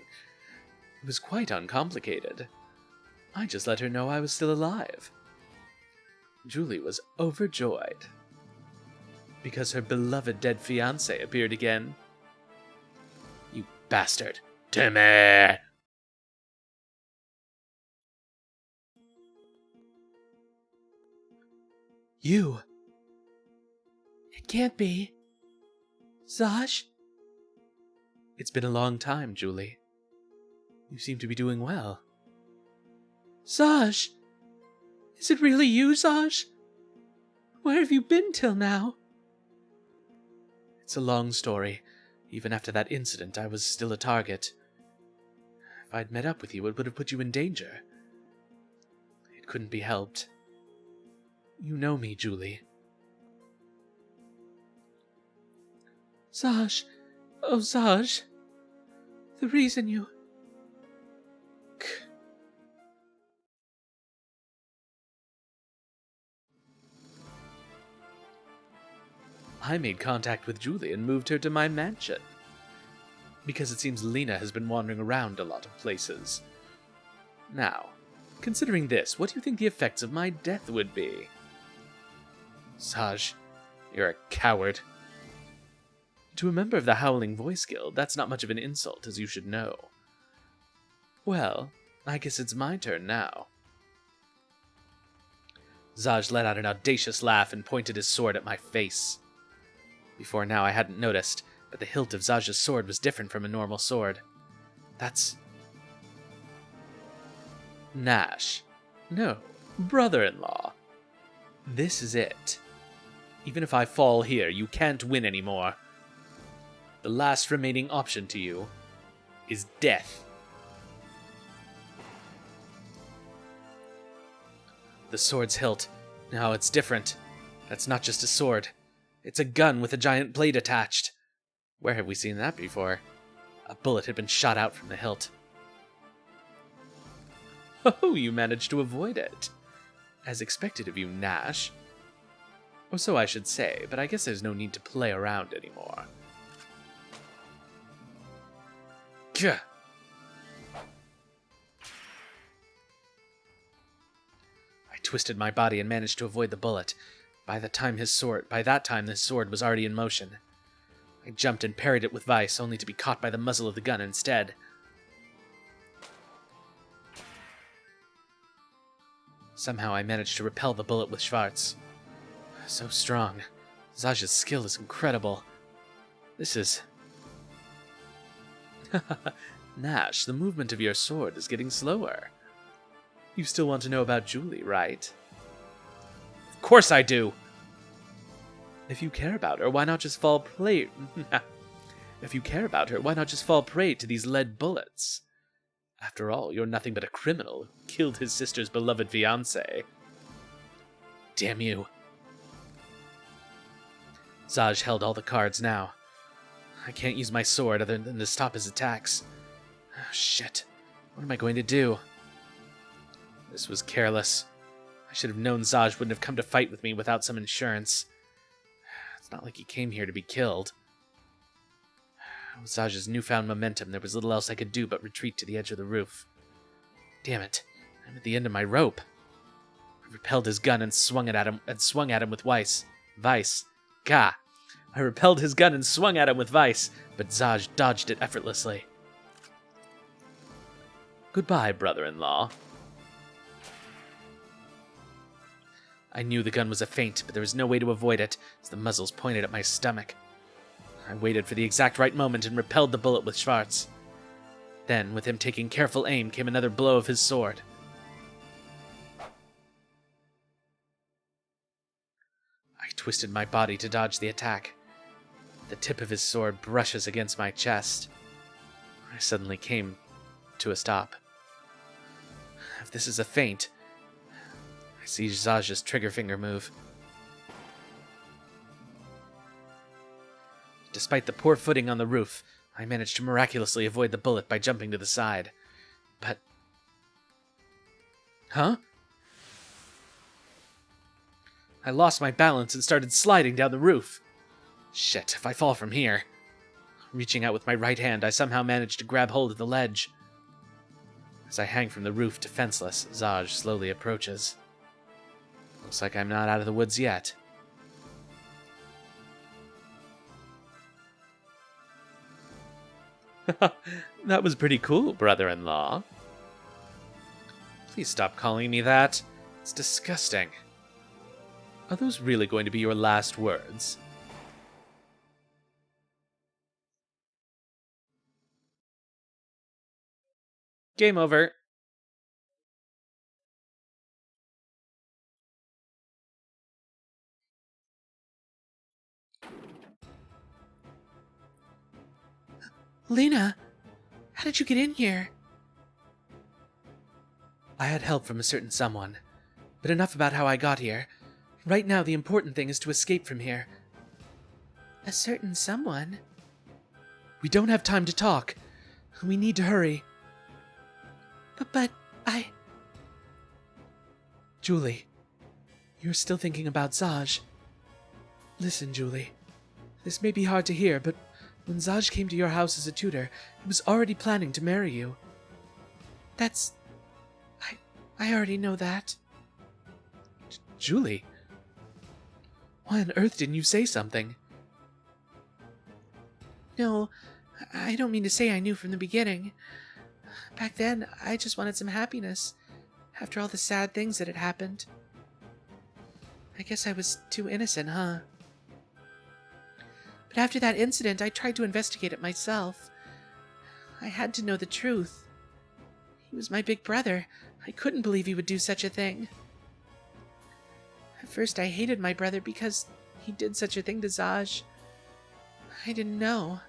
It was quite uncomplicated. I just let her know I was still alive. Julie was overjoyed. Because her beloved dead fiancé appeared again. You bastard. Timmy! You. It can't be. Zaj? It's been a long time, Julie. You seem to be doing well. Zaj! Is it really you, Zaj? Where have you been till now? It's a long story. Even after that incident, I was still a target. If I'd met up with you, it would have put you in danger. It couldn't be helped. You know me, Julie. Zaj. Oh, Zaj. The reason you... I made contact with Julie and moved her to my mansion. Because it seems Lena has been wandering around a lot of places. Now, considering this, what do you think the effects of my death would be? Zaj, you're a coward. To a member of the Howling Voice Guild, that's not much of an insult, as you should know. Well, I guess it's my turn now. Zaj let out an audacious laugh and pointed his sword at my face. Before now I hadn't noticed, but the hilt of Zaj's sword was different from a normal sword. That's... Nash. No, brother-in-law. This is it. Even if I fall here, you can't win anymore. The last remaining option to you is death. The sword's hilt. No, it's different. That's not just a sword. It's a gun with a giant blade attached. Where have we seen that before? A bullet had been shot out from the hilt. Oh, you managed to avoid it. As expected of you, Nash. Or so I should say, but I guess there's no need to play around anymore. Gah! I twisted my body and managed to avoid the bullet. By that time, his sword was already in motion. I jumped and parried it with Vice, only to be caught by the muzzle of the gun instead. Somehow I managed to repel the bullet with Schwartz. So strong. Zaj's skill is incredible. This is... Nash, the movement of your sword is getting slower. You still want to know about Julie, right? Of course I do! If you care about her, why not just fall prey... If you care about her, why not just fall prey to these lead bullets? After all, you're nothing but a criminal who killed his sister's beloved fiancé. Damn you. Zaj held all the cards now. I can't use my sword other than to stop his attacks. Oh, shit. What am I going to do? This was careless. I should have known Zaj wouldn't have come to fight with me without some insurance. It's not like he came here to be killed. With Zaj's newfound momentum, there was little else I could do but retreat to the edge of the roof. Damn it. I'm at the end of my rope. I repelled his gun and swung it at him with vice. Gah! I repelled his gun and swung at him with vice, but Zaj dodged it effortlessly. Goodbye, brother-in-law. I knew the gun was a feint, but there was no way to avoid it, as the muzzles pointed at my stomach. I waited for the exact right moment and repelled the bullet with Schwartz. Then, with him taking careful aim, came another blow of his sword. I twisted my body to dodge the attack. The tip of his sword brushes against my chest. I suddenly came to a stop. If this is a feint, I see Zaj's trigger finger move. Despite the poor footing on the roof, I managed to miraculously avoid the bullet by jumping to the side. But... Huh? I lost my balance and started sliding down the roof. Shit, if I fall from here. Reaching out with my right hand, I somehow managed to grab hold of the ledge. As I hang from the roof defenseless, Zaj slowly approaches. Looks like I'm not out of the woods yet. That was pretty cool, brother-in-law. Please stop calling me that. It's disgusting. Are those really going to be your last words? Game over. Lena, how did you get in here? I had help from a certain someone, but enough about how I got here. Right now, the important thing is to escape from here. A certain someone? We don't have time to talk. We need to hurry. But Julie, you're still thinking about Zaj. Listen, Julie, this may be hard to hear, but when Zaj came to your house as a tutor, he was already planning to marry you. That's... I already know that. Julie? Why on earth didn't you say something? No, I don't mean to say I knew from the beginning. Back then, I just wanted some happiness, after all the sad things that had happened. I guess I was too innocent, huh? But after that incident, I tried to investigate it myself. I had to know the truth. He was my big brother. I couldn't believe he would do such a thing. At first, I hated my brother because he did such a thing to Zaj. I didn't know.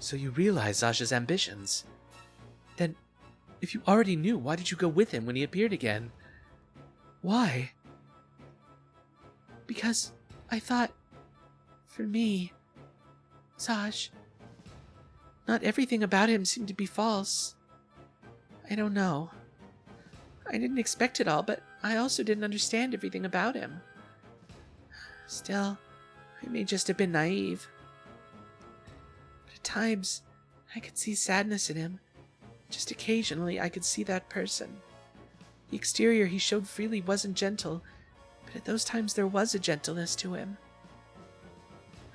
So you realize Zaj's ambitions. Then, if you already knew, why did you go with him when he appeared again? Why? Because I thought, for me, Zaj, not everything about him seemed to be false. I don't know. I didn't expect it all, but I also didn't understand everything about him. Still, I may just have been naive. But at times, I could see sadness in him. Just occasionally, I could see that person. The exterior he showed freely wasn't gentle, but at those times there was a gentleness to him.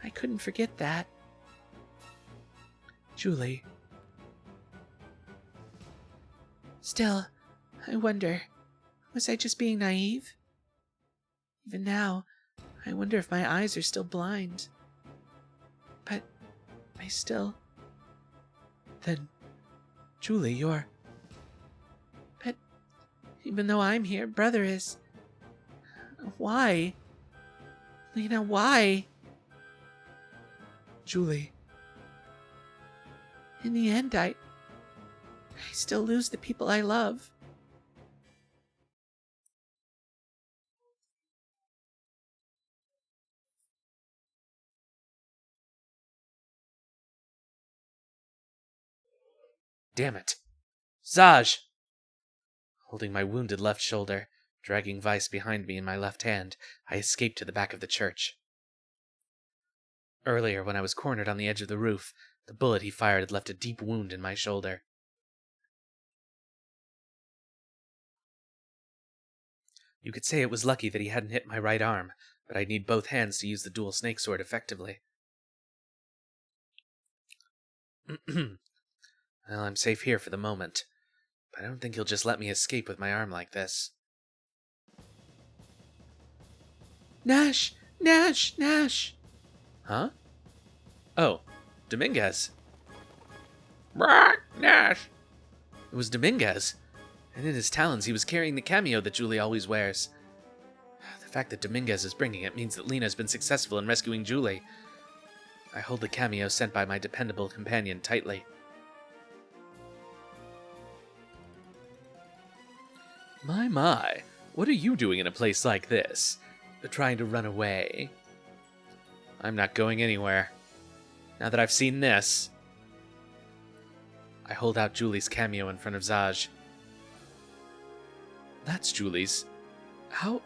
I couldn't forget that. Julie. Still, I wonder, was I just being naive? Even now, I wonder if my eyes are still blind. But I still... Then, Julie, you're... But even though I'm here, brother is... Why? Lena, why? Julie. In the end, I still lose the people I love. Damn it. Zaj! Holding my wounded left shoulder, dragging Vice behind me in my left hand, I escaped to the back of the church. Earlier, when I was cornered on the edge of the roof, the bullet he fired had left a deep wound in my shoulder. You could say it was lucky that he hadn't hit my right arm, but I'd need both hands to use the dual snake sword effectively. Well, I'm safe here for the moment, but I don't think he'll just let me escape with my arm like this. Nash! Nash! Nash! Huh? Oh, Dominguez. Nash! It was Dominguez, and in his talons he was carrying the cameo that Julie always wears. The fact that Dominguez is bringing it means that Lena's been successful in rescuing Julie. I hold the cameo sent by my dependable companion tightly. My, what are you doing in a place like this? Trying to run away? I'm not going anywhere. Now that I've seen this... I hold out Julie's cameo in front of Zaj. That's Julie's. How...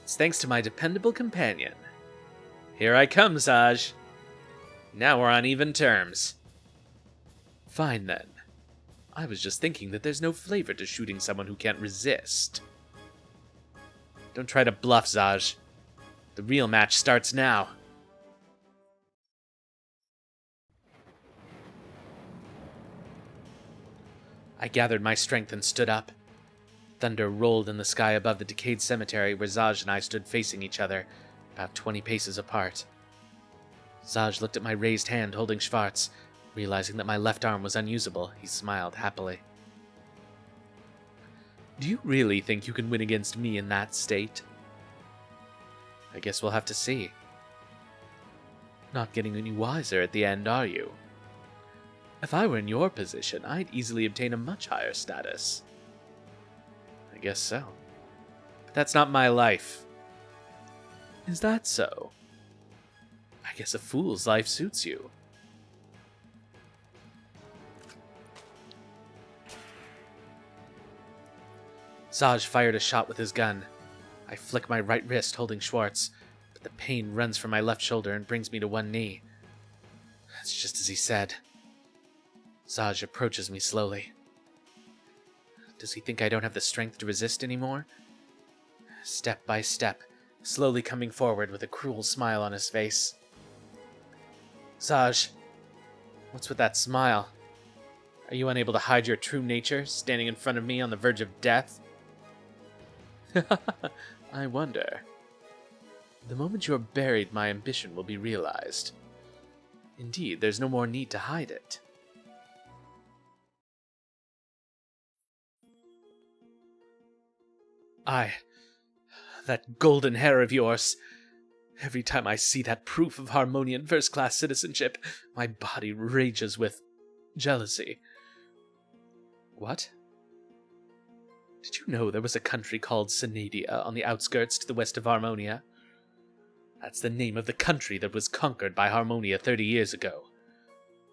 It's thanks to my dependable companion. Here I come, Zaj. Now we're on even terms. Fine, then. I was just thinking that there's no flavor to shooting someone who can't resist. Don't try to bluff, Zaj. The real match starts now. I gathered my strength and stood up. Thunder rolled in the sky above the decayed cemetery where Zaj and I stood facing each other, about 20 paces apart. Zaj looked at my raised hand holding Schwartz. Realizing that my left arm was unusable, he smiled happily. Do you really think you can win against me in that state? I guess we'll have to see. Not getting any wiser at the end, are you? If I were in your position, I'd easily obtain a much higher status. I guess so. But that's not my life. Is that so? I guess a fool's life suits you. Zaj fired a shot with his gun. I flick my right wrist holding Schwartz, but the pain runs from my left shoulder and brings me to one knee. That's just as he said. Zaj approaches me slowly. Does he think I don't have the strength to resist anymore? Step by step, slowly coming forward with a cruel smile on his face. Zaj, what's with that smile? Are you unable to hide your true nature, standing in front of me on the verge of death? I wonder. The moment you are buried, my ambition will be realized. Indeed, there's no more need to hide it. That golden hair of yours. Every time I see that proof of Harmonian first-class citizenship, my body rages with jealousy. What? Did you know there was a country called Senadia on the outskirts to the west of Harmonia? That's the name of the country that was conquered by Harmonia 30 years ago.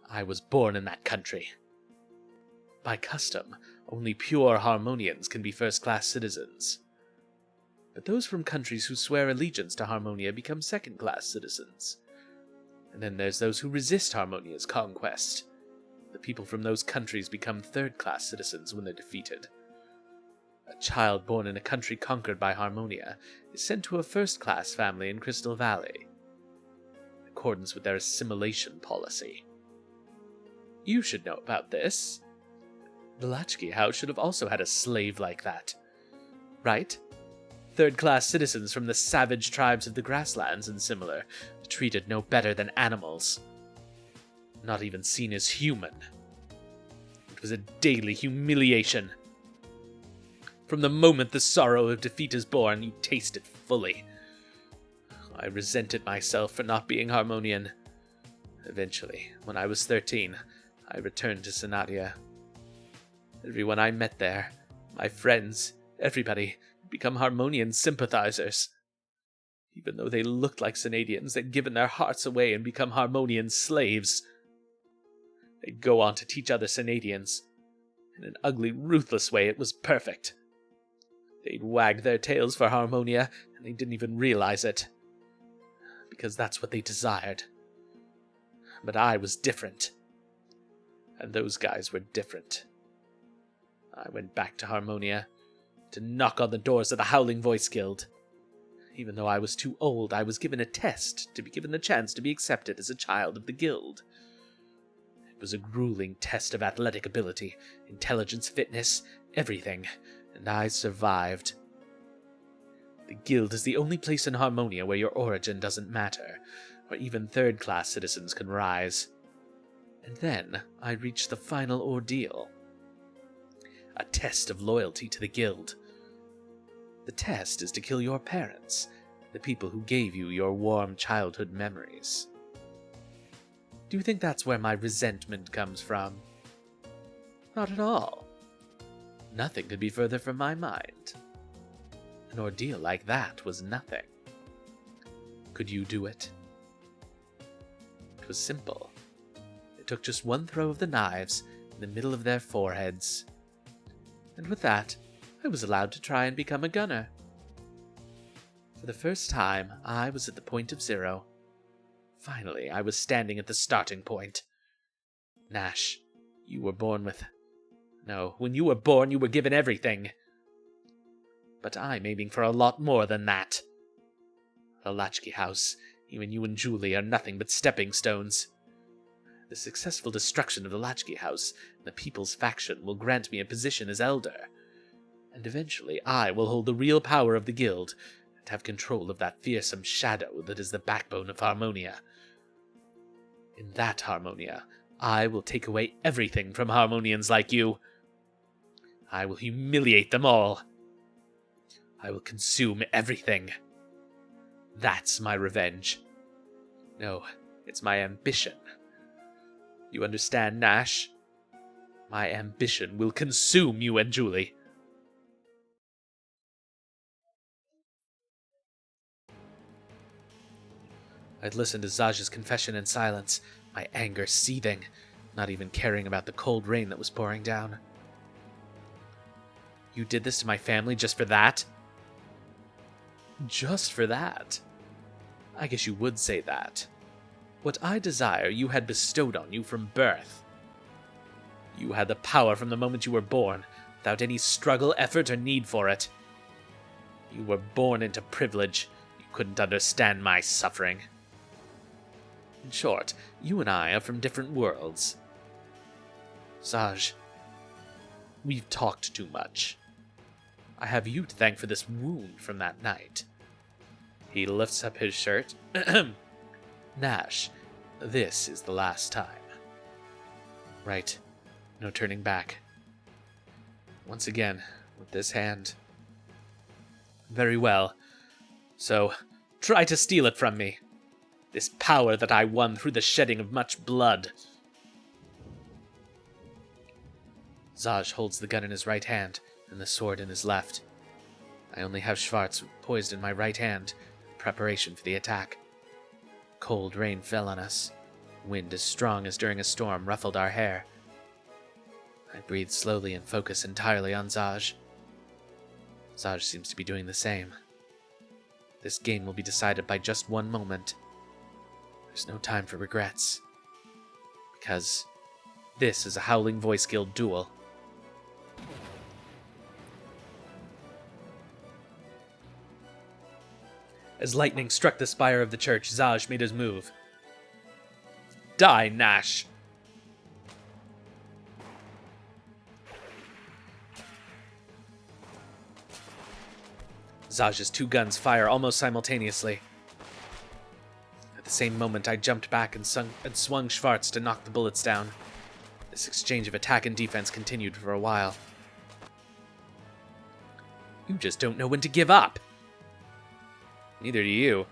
I was born in that country. By custom, only pure Harmonians can be first-class citizens. But those from countries who swear allegiance to Harmonia become second-class citizens. And then there's those who resist Harmonia's conquest. The people from those countries become third-class citizens when they're defeated. A child born in a country conquered by Harmonia is sent to a first-class family in Crystal Valley, in accordance with their assimilation policy. You should know about this. The Latchkey House should have also had a slave like that. Right? Third-class citizens from the savage tribes of the grasslands and similar, treated no better than animals. Not even seen as human. It was a daily humiliation. From the moment the sorrow of defeat is born, you taste it fully. I resented myself for not being Harmonian. Eventually, when I was 13, I returned to Senadia. Everyone I met there, my friends, everybody, become Harmonian sympathizers. Even though they looked like Senadians, they'd given their hearts away and become Harmonian slaves. They'd go on to teach other Senadians. In an ugly, ruthless way, it was perfect. They'd wag their tails for Harmonia, and they didn't even realize it. Because that's what they desired. But I was different. And those guys were different. I went back to Harmonia to knock on the doors of the Howling Voice Guild. Even though I was too old, I was given a test to be given the chance to be accepted as a child of the guild. It was a grueling test of athletic ability, intelligence, fitness, everything, and I survived. The guild is the only place in Harmonia where your origin doesn't matter, where even third-class citizens can rise. And then I reached the final ordeal. A test of loyalty to the guild. The test is to kill your parents, the people who gave you your warm childhood memories. Do you think that's where my resentment comes from? Not at all. Nothing could be further from my mind. An ordeal like that was nothing. Could you do it? It was simple. It took just one throw of the knives in the middle of their foreheads. And with that, I was allowed to try and become a gunner. For the first time, I was at the point of zero. Finally, I was standing at the starting point. Nash, you were born with... No, when you were born, you were given everything. But I'm aiming for a lot more than that. The Latchkey House, even you and Julie, are nothing but stepping stones. The successful destruction of the Latchkey House and the People's Faction will grant me a position as Elder. And eventually I will hold the real power of the guild and have control of that fearsome shadow that is the backbone of Harmonia. In that Harmonia, I will take away everything from Harmonians like you. I will humiliate them all. I will consume everything. That's my revenge. No, it's my ambition. You understand, Nash? My ambition will consume you and Julie. I'd listened to Zaj's confession in silence, my anger seething, not even caring about the cold rain that was pouring down. You did this to my family just for that? Just for that? I guess you would say that. What I desire you had bestowed on you from birth. You had the power from the moment you were born, without any struggle, effort, or need for it. You were born into privilege. You couldn't understand my suffering. In short, you and I are from different worlds. Zaj, we've talked too much. I have you to thank for this wound from that night. He lifts up his shirt. Nash, this is the last time. Right. No turning back. Once again, with this hand. Very well. So, try to steal it from me. This power that I won through the shedding of much blood. Zaj holds the gun in his right hand and the sword in his left. I only have Schwartz poised in my right hand, in preparation for the attack. Cold rain fell on us. Wind as strong as during a storm ruffled our hair. I breathe slowly and focus entirely on Zaj. Zaj seems to be doing the same. This game will be decided by just one moment. There's no time for regrets. Because this is a Howling Voice Guild duel. As lightning struck the spire of the church, Zaj made his move. Die, Nash! Zaj's two guns fire almost simultaneously. At the same moment, I jumped back and swung Schwartz to knock the bullets down. This exchange of attack and defense continued for a while. You just don't know when to give up. Neither do you.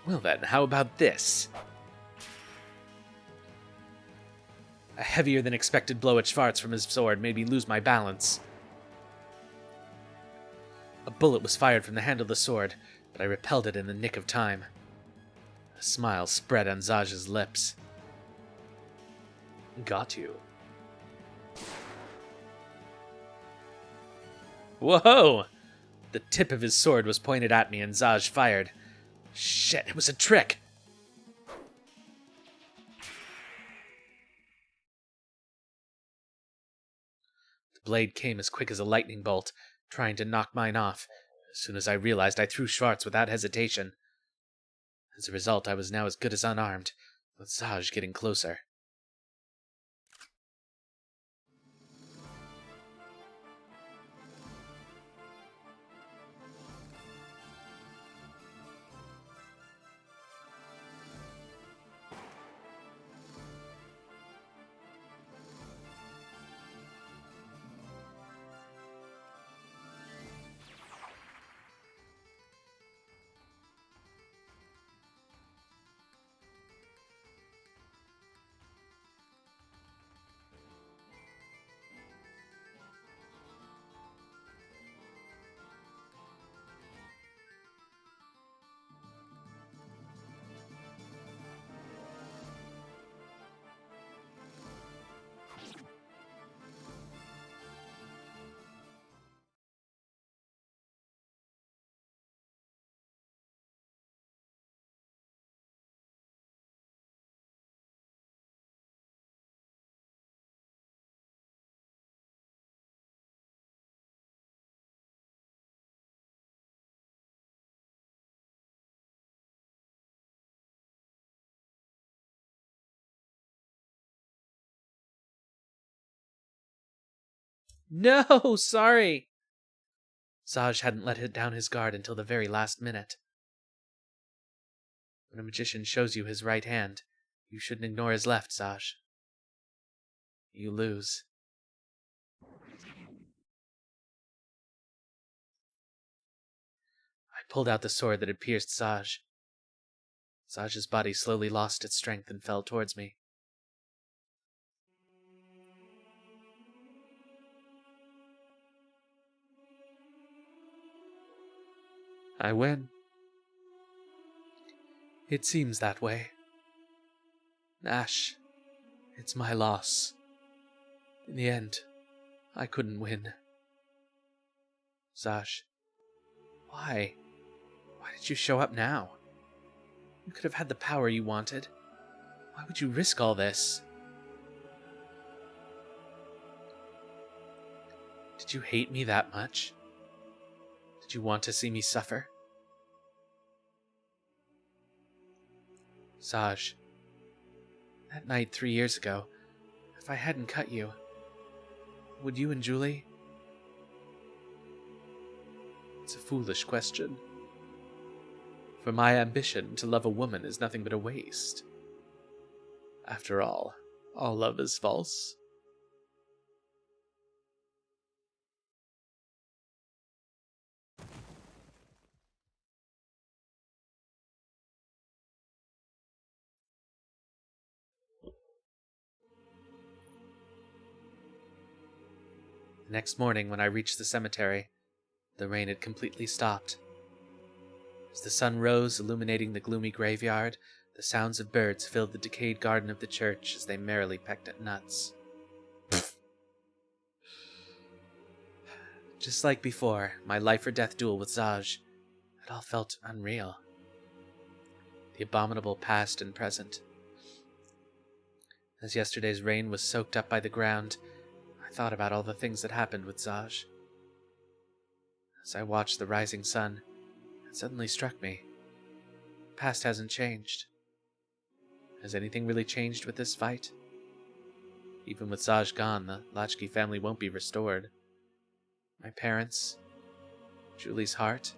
Well then, how about this? A heavier than expected blow at Schwartz from his sword made me lose my balance. A bullet was fired from the handle of the sword, but I repelled it in the nick of time. A smile spread on Zaj's lips. Got you. Whoa! The tip of his sword was pointed at me and Zaj fired. Shit, it was a trick! The blade came as quick as a lightning bolt, trying to knock mine off. As soon as I realized, I threw Schwartz without hesitation. As a result, I was now as good as unarmed, with Zaj getting closer. No, sorry! Zaj hadn't let down his guard until the very last minute. When a magician shows you his right hand, you shouldn't ignore his left, Zaj. You lose. I pulled out the sword that had pierced Zaj. Zaj's body slowly lost its strength and fell towards me. I win. It seems that way. Ash, it's my loss. In the end, I couldn't win. Zaj, why? Why did you show up now? You could have had the power you wanted. Why would you risk all this? Did you hate me that much? Did you want to see me suffer? Zaj, that night 3 years ago, if I hadn't cut you, would you and Julie? It's a foolish question. For my ambition to love a woman is nothing but a waste. After all love is false. The next morning, when I reached the cemetery, the rain had completely stopped. As the sun rose, illuminating the gloomy graveyard, the sounds of birds filled the decayed garden of the church as they merrily pecked at nuts. Just like before, my life-or-death duel with Zaj, it all felt unreal. The abominable past and present. As yesterday's rain was soaked up by the ground, I thought about all the things that happened with Zaj. As I watched the rising sun, it suddenly struck me. The past hasn't changed. Has anything really changed with this fight? Even with Zaj gone, the Latchkey family won't be restored. My parents, Julie's heart.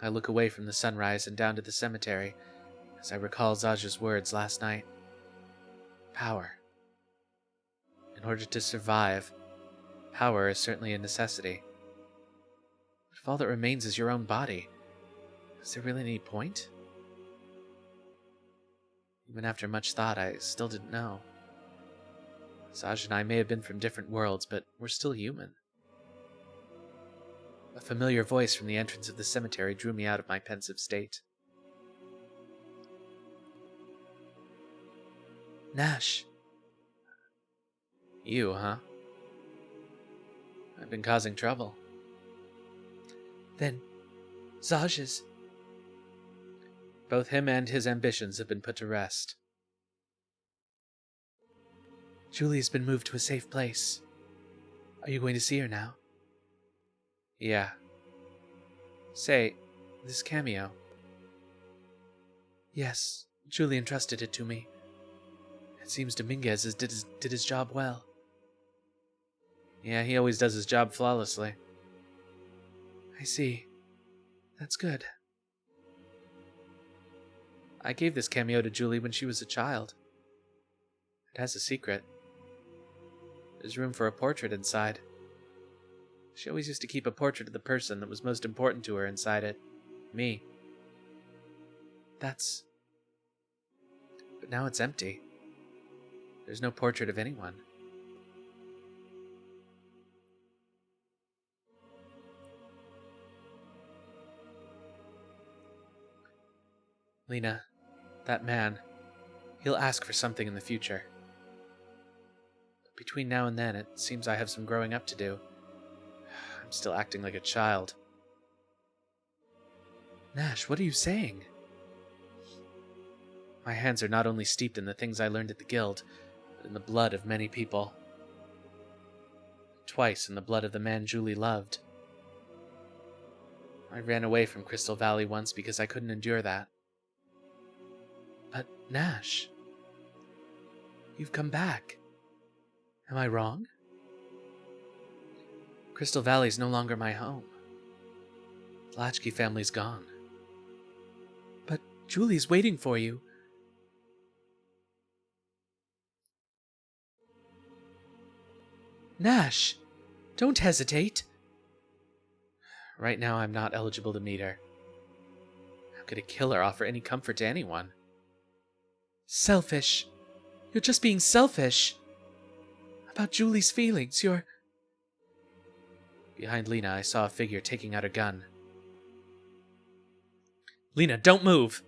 I look away from the sunrise and down to the cemetery as I recall Zaj's words last night. Power. In order to survive, power is certainly a necessity. But if all that remains is your own body, is there really any point? Even after much thought, I still didn't know. Zaj and I may have been from different worlds, but we're still human. A familiar voice from the entrance of the cemetery drew me out of my pensive state. Nash. You, huh? I've been causing trouble. Then, Zaj's. Both him and his ambitions have been put to rest. Julie's been moved to a safe place. Are you going to see her now? Yeah. Say, this cameo. Yes, Julie entrusted it to me. It seems Dominguez did his job well. Yeah, he always does his job flawlessly. I see. That's good. I gave this cameo to Julie when she was a child. It has a secret. There's room for a portrait inside. She always used to keep a portrait of the person that was most important to her inside it. Me. But now it's empty. There's no portrait of anyone. Lena, that man, he'll ask for something in the future. But between now and then, it seems I have some growing up to do. I'm still acting like a child. Nash, what are you saying? My hands are not only steeped in the things I learned at the guild, but in the blood of many people. Twice in the blood of the man Julie loved. I ran away from Crystal Valley once because I couldn't endure that. But, Nash, you've come back. Am I wrong? Crystal Valley's no longer my home. The Latchkey family's gone. But Julie's waiting for you. Nash, don't hesitate. Right now, I'm not eligible to meet her. How could a killer offer any comfort to anyone? Selfish. You're just being selfish. About Julie's feelings, you're... Behind Lena, I saw a figure taking out a gun. Lena, don't move!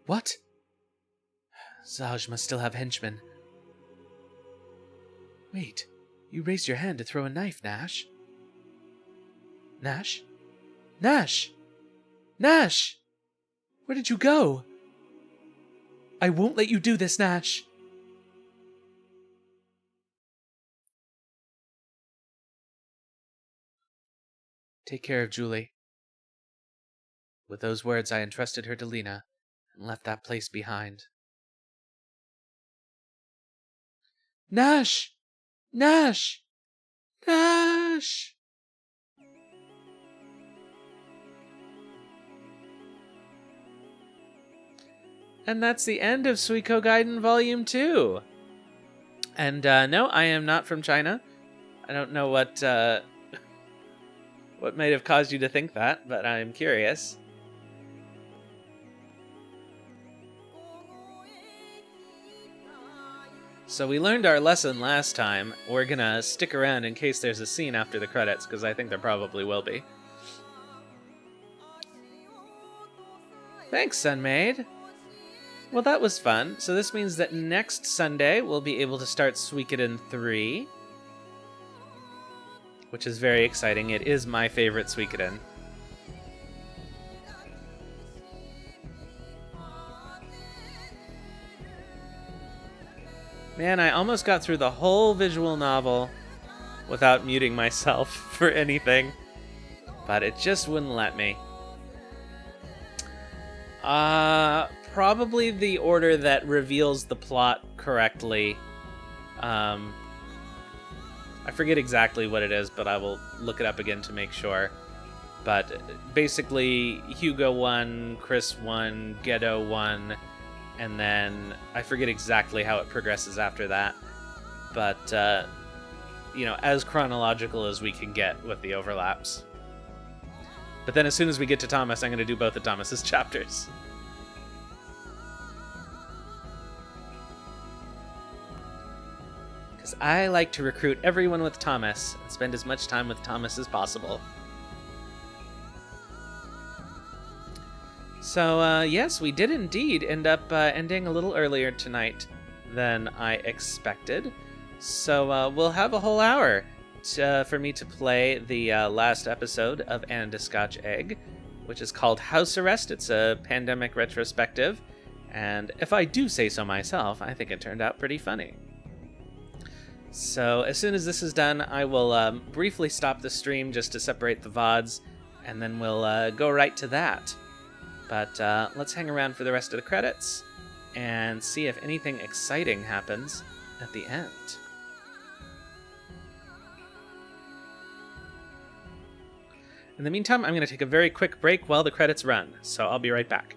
What? Zaj must still have henchmen. Wait, you raised your hand to throw a knife, Nash. Nash? Nash! Nash! Where did you go? I won't let you do this, Nash. Take care of Julie. With those words, I entrusted her to Lena and left that place behind. Nash! Nash! Nash! And that's the end of Suikogaiden Volume 2. And no, I am not from China. I don't know what might have caused you to think that, but I'm curious. So we learned our lesson last time. We're gonna stick around in case there's a scene after the credits, because I think there probably will be. Thanks, Sunmaid. Well, that was fun. So this means that next Sunday we'll be able to start Suikoden 3. Which is very exciting. It is my favorite Suikoden. Man, I almost got through the whole visual novel without muting myself for anything. But it just wouldn't let me. Probably the order that reveals the plot correctly. I forget exactly what it is, but I will look it up again to make sure. But basically, Hugo 1, Chris 1, Gedo 1, and then I forget exactly how it progresses after that. But, as chronological as we can get with the overlaps. But then as soon as we get to Thomas, I'm going to do both of Thomas's chapters. Because I like to recruit everyone with Thomas and spend as much time with Thomas as possible. So, yes, we did indeed end up ending a little earlier tonight than I expected. So, we'll have a whole hour for me to play the last episode of And a Scotch Egg, which is called House Arrest. It's a pandemic retrospective, and if I do say so myself, I think it turned out pretty funny. So, as soon as this is done, I will briefly stop the stream just to separate the VODs, and then we'll go right to that. But let's hang around for the rest of the credits and see if anything exciting happens at the end. In the meantime, I'm going to take a very quick break while the credits run, so I'll be right back.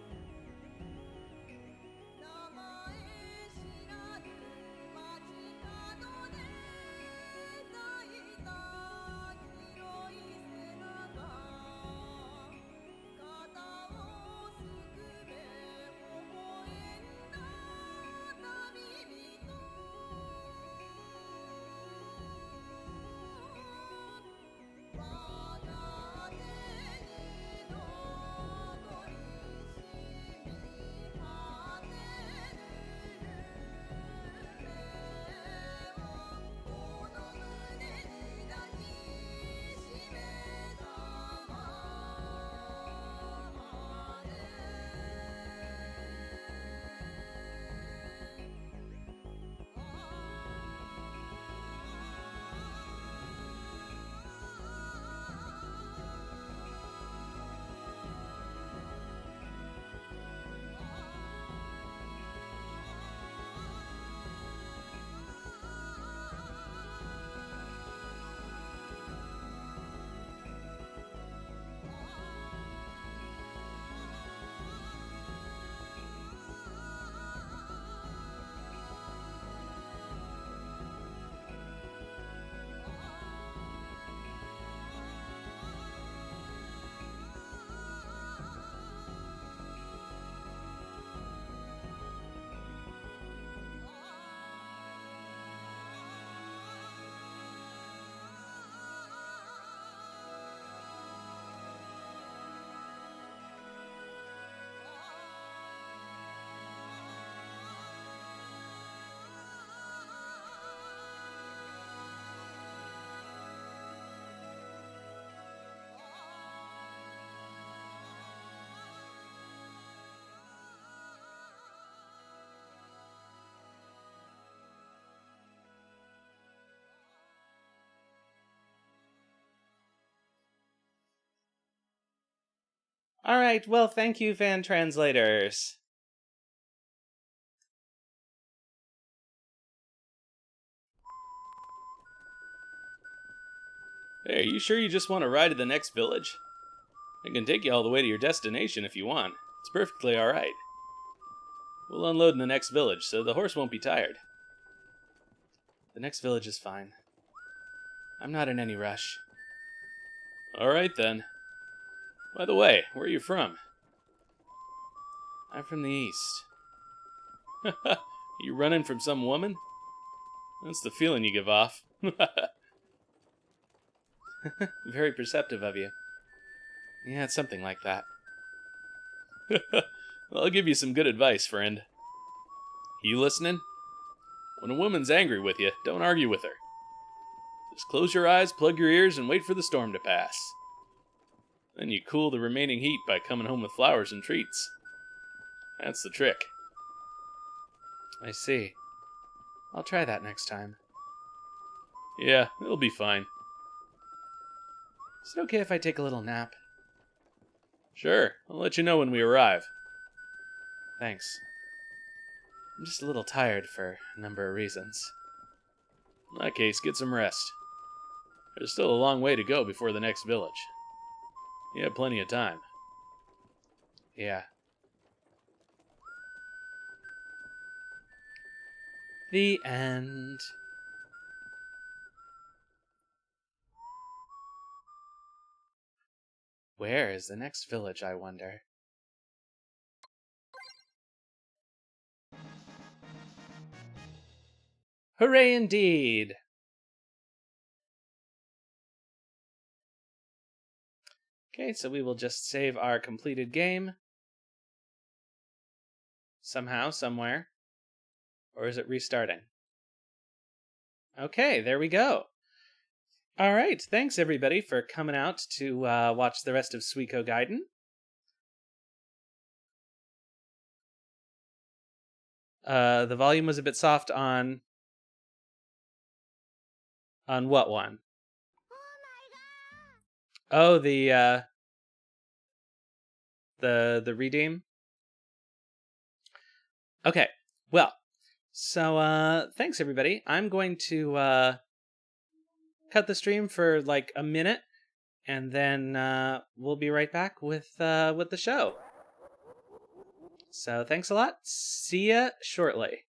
All right, well, thank you, fan translators. Hey, are you sure you just want to ride to the next village? I can take you all the way to your destination if you want. It's perfectly alright. We'll unload in the next village, so the horse won't be tired. The next village is fine. I'm not in any rush. Alright then. By the way, where are you from? I'm from the east. You running from some woman? That's the feeling you give off. Very perceptive of you. Yeah, it's something like that. Well, I'll give you some good advice, friend. You listening? When a woman's angry with you, don't argue with her. Just close your eyes, plug your ears, and wait for the storm to pass. Then you cool the remaining heat by coming home with flowers and treats. That's the trick. I see. I'll try that next time. Yeah, it'll be fine. Is it okay if I take a little nap? Sure, I'll let you know when we arrive. Thanks. I'm just a little tired for a number of reasons. In that case, get some rest. There's still a long way to go before the next village. You have plenty of time. Yeah. The end. Where is the next village, I wonder? Hooray indeed! Okay, so we will just save our completed game. somehow, somewhere. Or is it restarting? Okay, there we go. All right, thanks everybody for coming out to watch the rest of Suikogaiden. The volume was a bit soft on what one? Oh, the redeem. Okay, well, so thanks everybody. I'm going to cut the stream for like a minute, and then we'll be right back with the show. So thanks a lot. See ya shortly.